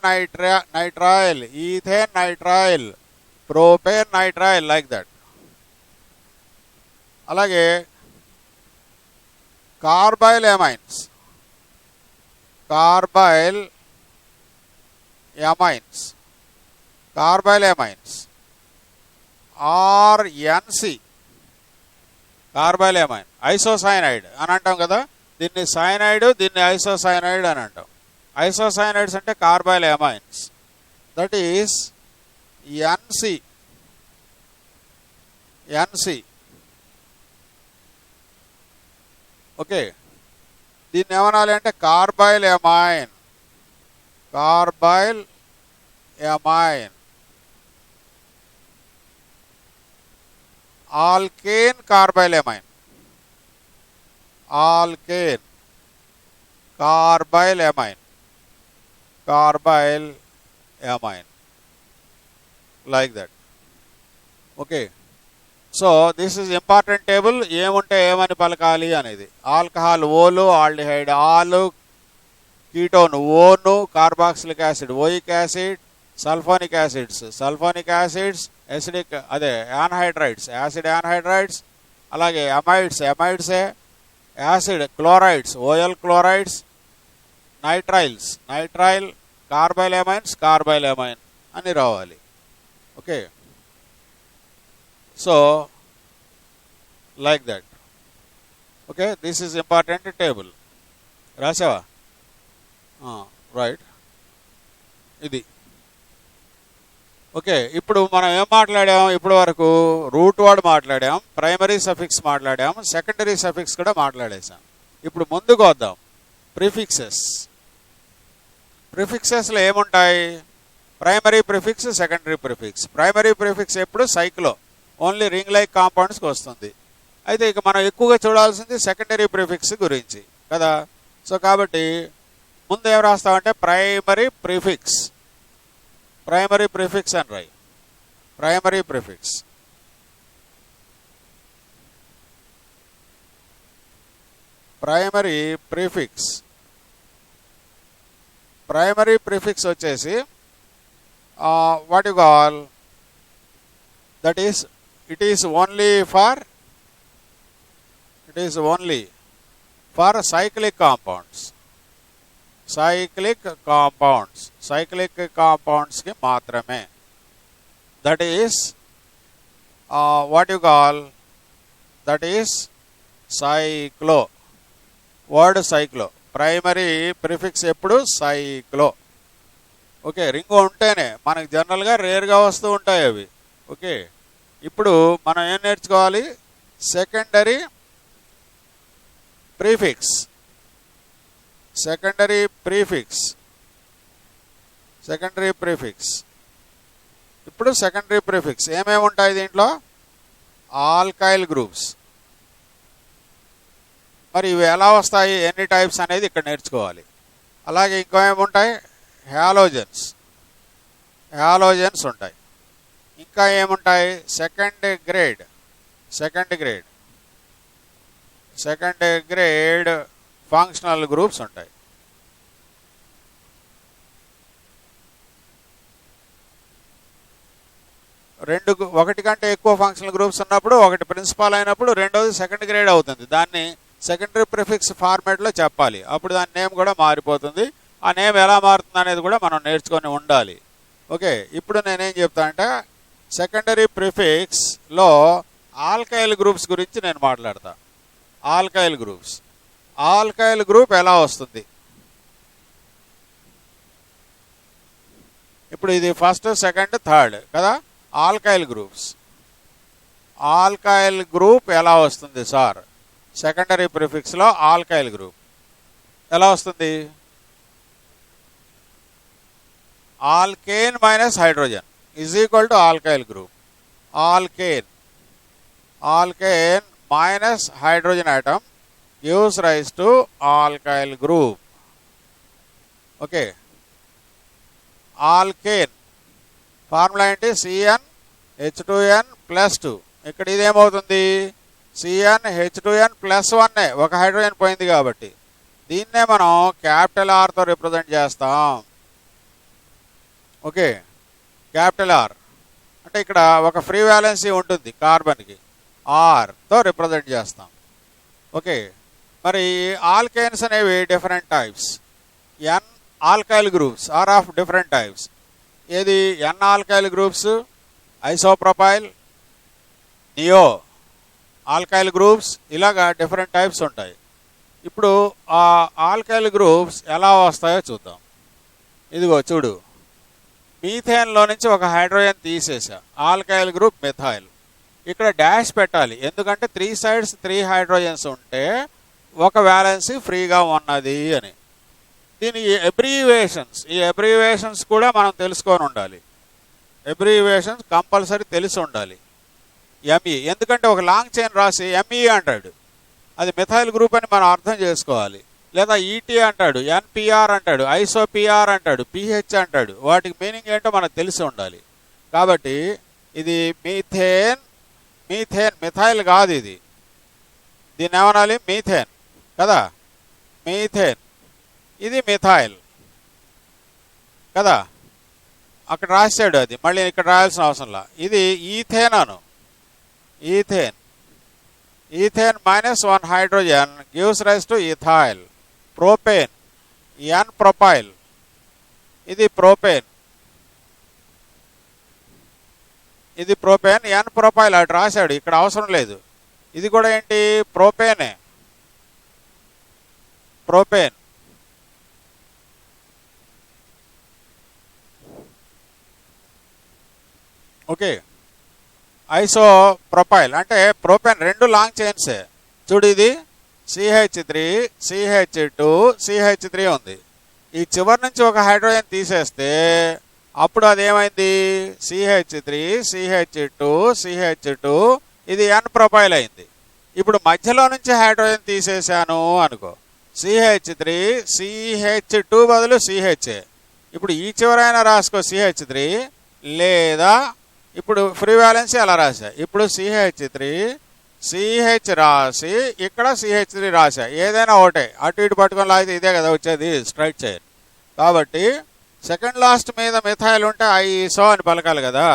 nitrile, ethane nitrile, propane nitrile, like that. అలాగే carbylamines, carbylamines RNC, carbylamine. Isocyanide అని అంటాం కదా, దీన్ని సైనైడ్, దీన్ని ఐసోసైనైడ్ అని అంటాం. ఐసోసైనైడ్స్ అంటే carbylamines. That is NC. Okay. దీన్ని ఏమనాలి అంటే carbylamine, alkane carbylamine, like that. Okay. So this is important table. ఏముంటే ఏమని పలకాలి అనేది. Alcohol ol, aldehyde al, ketone one, carboxylic acid oic acid, sulphonic acids, acidic అదే anhydrides acid anhydrides, అలాగే ఎమైడ్సే, acid chlorides oyl chlorides, nitrile, carbylamine అని రావాలి. Okay, so like that. Okay, this is important table. రాసావా? Right, ఇది. Okay, ఇప్పుడు మనం ఏం మాట్లాడాం? ఇప్పటి వరకు రూట్ వర్డ్ మాట్లాడాం, ప్రైమరీ సఫిక్స్ మాట్లాడాం, సెకండరీ సఫిక్స్ కూడా మాట్లాడేసాం. ఇప్పుడు ముందుకు వద్దాం. ప్రిఫిక్సెస్లో ఏముంటాయి? Primary prefix, secondary prefix. Primary prefix ఎప్పుడు సైక్లో ఓన్లీ రింగ్ లైక్ కాంపౌండ్స్కి వస్తుంది. అయితే ఇక మనం ఎక్కువగా చూడాల్సింది సెకండరీ ప్రిఫిక్స్ గురించి కదా. సో కాబట్టి ముందు ఏం రాస్తామంటే ప్రైమరీ ప్రిఫిక్స్ అని రాయి. ప్రైమరీ ప్రిఫిక్స్ వచ్చేసి what you call that is it is only for cyclic compounds కి మాత్రమే. That is what you call that is సైక్లో. Word సైక్లో. Primary prefix ఎప్పుడు సైక్లో. ఓకే, రింగ్ ఉంటేనే మనకు జనరల్గా రేర్గా వస్తూ ఉంటాయి అవి. ఓకే, ఇప్పుడు మనం ఏం నేర్చుకోవాలి? Secondary prefix. ఇప్పుడు సెకండరీ ప్రీఫిక్స్ ఏమేమి ఉంటాయి దీంట్లో? Alkyl groups. మరి ఇవి ఎలా వస్తాయి, ఎన్ని టైప్స్ అనేది ఇక్కడ నేర్చుకోవాలి. అలాగే ఇంకో ఏముంటాయి? హ్యాలోజన్స్ ఉంటాయి. ఇంకా ఏముంటాయి? సెకండ్ గ్రేడ్ ఫంక్షనల్ గ్రూప్స్ ఉంటాయి. ఒకటి కంటే ఎక్కువ ఫంక్షనల్ గ్రూప్స్ ఉన్నప్పుడు ఒకటి ప్రిన్సిపాల్ అయినప్పుడు రెండోది సెకండ్ గ్రేడ్ అవుతుంది. దాన్ని సెకండరీ ప్రిఫిక్స్ ఫార్మాట్లో చెప్పాలి. అప్పుడు దాని నేమ్ కూడా మారిపోతుంది. ఆ నేమ్ ఎలా మారుతుంది అనేది కూడా మనం నేర్చుకొని ఉండాలి. ఓకే, ఇప్పుడు నేనేం చెప్తా అంటే సెకండరీ ప్రిఫిక్స్లో ఆల్కైల్ గ్రూప్స్ గురించి నేను మాట్లాడతా. ఆల్కైల్ గ్రూప్ ఎలా వస్తుంది? ఇప్పుడు ఇది ఫస్ట్, సెకండ్, థర్డ్ కదా. ఆల్కైల్ గ్రూప్ ఎలా వస్తుంది సార్? సెకండరీ ప్రిఫిక్స్లో ఆల్కైల్ గ్రూప్ ఎలా వస్తుంది? Alkane minus hydrogen is equal to alkyl group. Alkane minus hydrogen atom gives rise to alkyl group. Okay, alkane formula ఏంటి? CnH2n+2. ఇక్కడ ఇదేమవుతుంది? CnH2n+1. ఒక hydrogen పోయింది కాబట్టి దీన్నే మనం క్యాపిటల్ ఆర్తో రిప్రజెంట్ చేస్తాం. ఓకే, క్యాపిటల్ ఆర్ అంటే ఇక్కడ ఒక ఫ్రీ వ్యాలెన్సీ ఉంటుంది కార్బన్కి, ఆర్తో రిప్రజెంట్ చేస్తాం. ఓకే, మరి ఆల్కేన్స్ అనేవి different types. N alkyl groups are of different types. ఏది n alkyl groups? Isopropyl, neo alkyl groups, ఇలాగా డిఫరెంట్ టైప్స్ ఉంటాయి. ఇప్పుడు ఆ ఆల్కైల్ గ్రూప్స్ ఎలా వస్తాయో చూద్దాం. ఇదిగో చూడు, మీథేన్లో నుంచి ఒక హైడ్రోజన్ తీసేసా, ఆల్కైల్ గ్రూప్ మిథైల్. ఇక్కడ డాష్ పెట్టాలి, ఎందుకంటే 3 sides 3 హైడ్రోజన్స్ ఉంటే ఒక వ్యాలెన్సీ ఫ్రీగా ఉన్నది అని. దీని ఈ అబ్రివేషన్స్ కూడా మనం తెలుసుకొని ఉండాలి. అబ్రివేషన్స్ కంపల్సరీ తెలిసి ఉండాలి. ఎంఈ, ఎందుకంటే ఒక లాంగ్ చైన్ రాసి ఎంఈ అంటాడు, అది మిథైల్ గ్రూప్ అని మనం అర్థం చేసుకోవాలి. లేదా ఈటీ అంటాడు, ఎన్పిఆర్ అంటాడు, ఐసోపిఆర్ అంటాడు, పిహెచ్ అంటాడు. వాటికి మీనింగ్ ఏంటో మనకు తెలిసి ఉండాలి. కాబట్టి ఇది మీథేన్, మిథైల్ కాదు ఇది. దీన్ని ఏమనాలి? మీథేన్ కదా, మీథేన్. ఇది మిథైల్ కదా, అక్కడ రాశాడు అది, మళ్ళీ ఇక్కడ రాయాల్సిన అవసరంలా. ఇది ఈథేన్ అను, ethane. Ethane minus 1 hydrogen gives rise to ethyl. Propane, n propyl, ఇది ప్రోపేన్, ఇది ప్రోపేన్, ఎన్ ప్రొపైల్ అటు రాశాడు, ఇక్కడ అవసరం లేదు. ఇది కూడా ఏంటి, ప్రోపేనే, ప్రోపేన్. ఓకే, ఐసో ప్రొపైల్ అంటే ప్రోపేన్, రెండు లాంగ్ చైన్సే. చూడు, ఇది CH3 CH2 CH3 ఉంది. ఈ చివరి నుంచి ఒక హైడ్రోజన్ తీసేస్తే అప్పుడు అదేమైంది, CH3 CH2 CH2, ఇది N ప్రొపైల్ అయింది. ఇప్పుడు మధ్యలో నుంచి హైడ్రోజన్ తీసేశాను అనుకో, CH3 CH2 బదులు CHA. ఇప్పుడు ఈ చివరైనా రాసుకో CH3, లేదా ఇప్పుడు ఫ్రీ వ్యాలెన్సీ అలా రాశా. ఇప్పుడు CH3 CH రాసి ఇక్కడ CH3 రాశా, ఏదైనా ఒకటే, అటు ఇటు పట్టుకొని లాగితే ఇదే కదా వచ్చేది, స్ట్రైట్ చైన్. కాబట్టి సెకండ్ లాస్ట్ మీద మిథైల్ ఉంటే ఐసో అని పలకాలి కదా,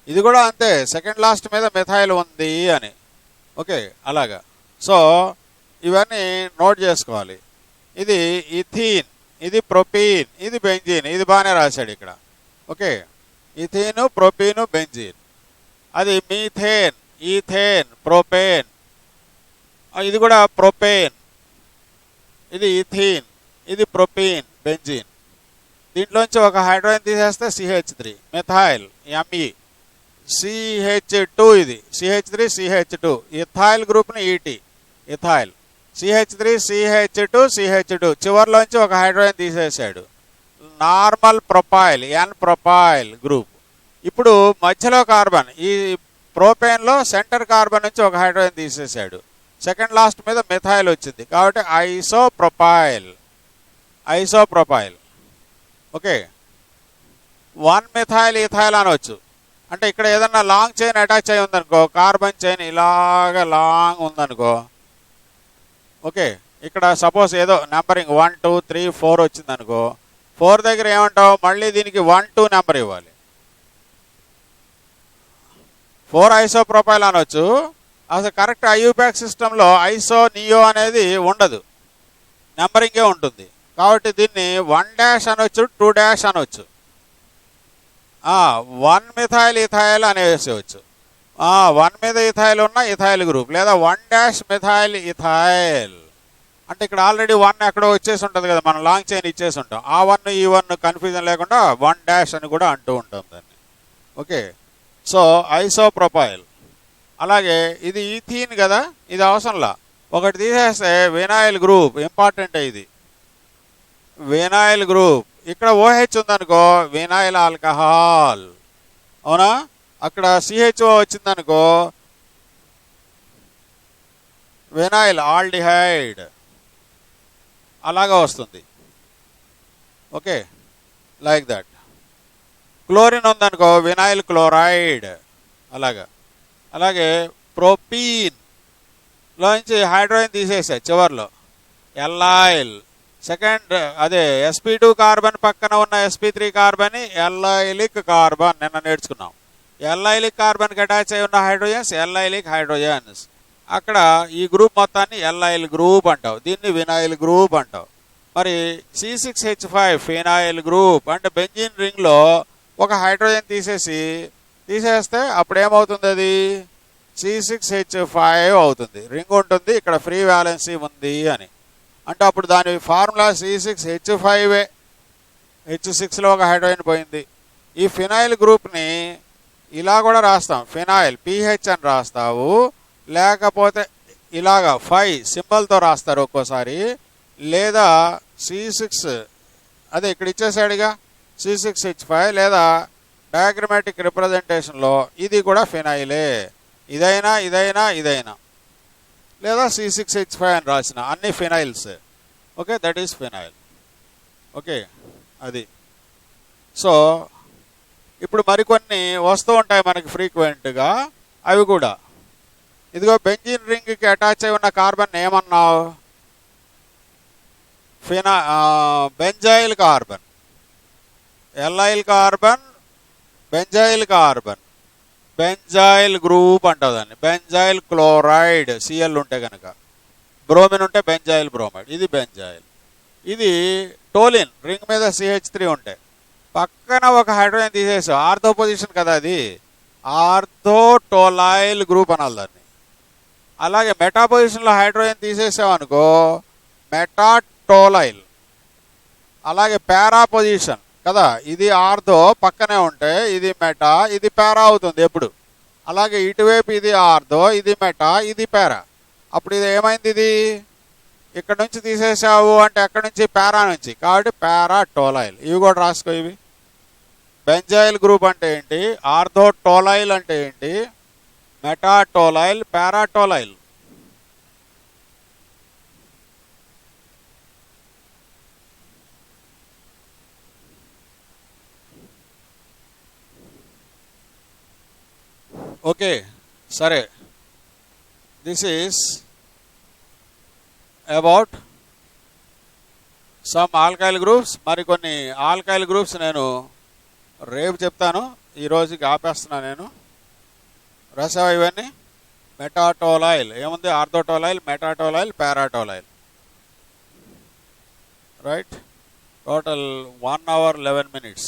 ఇది కూడా అంతే, సెకండ్ లాస్ట్ మీద మిథైల్ ఉంది అని. ఓకే, అలాగా. సో ఇవన్నీ నోట్ చేసుకోవాలి. ఇది ఇథీన్, ఇది ప్రొపీన్, ఇది బెంజీన్, ఇది బాగానే రాశాడు ఇక్కడ. Okay, ethene, propene, benzene. అది మీథేన్, ఈథేన్, ప్రోపేన్, ఇది కూడా ప్రొపేన్, ఇది ఇథీన్, ఇది ప్రొపీన్, బెంజీన్. దీంట్లోంచి ఒక హైడ్రోజన్ తీసేస్తే CH3, మిథైల్, ME. CH2, ఇది CH3 CH2, ఇథైల్ గ్రూప్ని ET, ethyl. CH3 CH2 CH2, చివరిలోంచి ఒక హైడ్రోజన్ తీసేసాడు, నార్మల్ ప్రొపైల్, ఎన్ ప్రొపైల్ గ్రూప్. ఇప్పుడు మధ్యలో కార్బన్, ఈ ప్రోపేన్లో సెంటర్ కార్బన్ నుంచి ఒక హైడ్రోజన్ తీసేసాడు, సెకండ్ లాస్ట్ మీద మిథైల్ వచ్చింది, కాబట్టి isopropyl, isopropyl. Okay, 1 methyl ethyl అనవచ్చు. అంటే ఇక్కడ ఏదన్నా లాంగ్ చైన్ అటాచ్ అయి ఉందనుకో, కార్బన్ చైన్ ఇలాగ లాంగ్ ఉందనుకో. ఓకే, ఇక్కడ సపోజ్ ఏదో నెంబరింగ్ 1 2 3 4 వచ్చిందనుకో, 4 దగ్గర ఏమంటావు, మళ్ళీ దీనికి 1 2 నెంబర్ ఇవ్వాలి. 4 ఐసోప్రొపైల్ అనొచ్చు. అసలు కరెక్ట్ IUPAC సిస్టంలో ఐసో నియో అనేది ఉండదు, నెంబరింగే ఉంటుంది. కాబట్టి దీన్ని 1' అనొచ్చు, 2' అనొచ్చు. 1 మిథైల్ ఇథైల్ అనేసేవచ్చు. 1 మీద ఇథైల్ ఉన్న ఇథైల్ గ్రూప్, లేదా 1' మిథైల్ ఇథైల్. అంటే ఇక్కడ ఆల్రెడీ 1 ఎక్కడో వచ్చేసి ఉంటుంది కదా, మనం లాంగ్ చైన్ ఇచ్చేసి ఉంటాం. ఆ 1 ఈ 1 కన్ఫ్యూజన్ లేకుండా 1' అని కూడా అంటూ ఉంటాం దాన్ని. Okay, so isopropyl. అలాగే ఇది ఈథీన్ కదా, ఇది అవసరంలా, ఒకటి తీసేస్తే వినాయిల్ గ్రూప్, ఇంపార్టెంట్. ఇది వినాయిల్ గ్రూప్. ఇక్కడ OH ఉందనుకో, వినాయిల్ ఆల్కహాల్, అవునా. అక్కడ CHO వచ్చిందనుకో, వినాయిల్ ఆల్డిహైడ్, అలాగా వస్తుంది. Okay, like that. క్లోరిన్ ఉందనుకో, వినాయిల్ క్లోరైడ్, అలాగా. అలాగే ప్రొపీన్ లోంచి హైడ్రోజన్ తీసేసా చివర్లో, ఎల్ఐల్. సెకండ్ అదే sp2 కార్బన్ పక్కన ఉన్న sp3 కార్బన్ ఎల్లైలిక్ కార్బన్, నిన్న నేర్చుకున్నాం. ఎల్లైలిక్ కార్బన్కి అటాచ్ అయి ఉన్న హైడ్రోజన్స్ ఎల్లైలిక్ హైడ్రోజన్స్. అక్కడ ఈ గ్రూప్ మొత్తాన్ని ఎల్లైల్ గ్రూప్ అంటావు, దీన్ని వినాయిల్ గ్రూప్ అంటావు. మరి C6H5 ఫినాయిల్ గ్రూప్ అంటే బెంజీన్ రింగ్లో ఒక హైడ్రోజన్ తీసేస్తే అప్పుడు ఏమవుతుంది, అది C6H5 అవుతుంది. రింగ్ ఉంటుంది, ఇక్కడ ఫ్రీ వ్యాలెన్సీ ఉంది అని. అంటే అప్పుడు దాని ఫార్ములా C6H5, H6లో ఒక హైడ్రోజన్ పోయింది. ఈ ఫినాయిల్ గ్రూప్ని ఇలా కూడా రాస్తాం, ఫినాయిల్ PH అని రాస్తావు, లేకపోతే ఇలాగా 5 సింబల్తో రాస్తారు ఒక్కోసారి, లేదా C6 అదే ఇక్కడ ఇచ్చేసాడుగా C6H5, లేదా డయాగ్రమాటిక్ రిప్రజెంటేషన్లో ఇది కూడా ఫినాయిలే, ఇదైనా లేదా C6H5 అని రాసిన అన్ని phenyls. Okay, that is phenyl. Okay, అది. సో ఇప్పుడు మరికొన్ని వస్తూ ఉంటాయి మనకి ఫ్రీక్వెంట్గా, అవి కూడా. ఇదిగో బెంజీన్ రింగ్కి అటాచ్ అయి ఉన్న కార్బన్ ఏమన్నావు, benzyl carbon, allyl carbon, benzyl carbon, benzyl group అంటావు దాన్ని. బెంజైల్ క్లోరైడ్ సిఎల్ ఉంటే కనుక, బ్రోమిన్ ఉంటే బెంజైల్ బ్రోమైడ్. ఇది బెంజైల్. ఇది టోలిన్, రింగ్ మీద CH3 ఉంటే పక్కన ఒక హైడ్రోజన్ తీసేసావు, ఆర్థో పొజిషన్ కదా అది, ఆర్థోటోలైల్ గ్రూప్ అనాలి దాన్ని. అలాగే మెటా పొజిషన్లో హైడ్రోజన్ తీసేసావు అనుకో మెటాటోలైల్. అలాగే పారా పొజిషన్ కదా, ఇది ఆర్థో పక్కనే ఉంటే ఇది మెటా, ఇది పారా అవుతుంది ఎప్పుడు. అలాగే ఇటువైపు ఇది ఆర్థో, ఇది మెటా, ఇది పారా. అప్పుడు ఇది ఏమైంది, ఇది ఇక్కడ నుంచి తీసేసావు అంటే ఎక్కడి నుంచి, పారా నుంచి, కాబట్టి పారాటోలైల్. ఇవి కూడా రాసుకో. ఇవి బెంజైల్ గ్రూప్ అంటే ఏంటి, ఆర్థోటోలైల్ అంటే ఏంటి, మెటాటోలైల్, పారాటోలైల్. ఓకే సరే, this is about some alkyl groups. మరికొన్ని ఆల్కైల్ గ్రూప్స్ నేను రేపు చెప్తాను, ఈరోజుకి ఆపేస్తున్నాను నేను. రాసావా ఇవన్నీ? మెటాటోలైల్ ఏముంది, ortho tolyl, meta tolyl, para tolyl. Right, total 1 hour 11 minutes.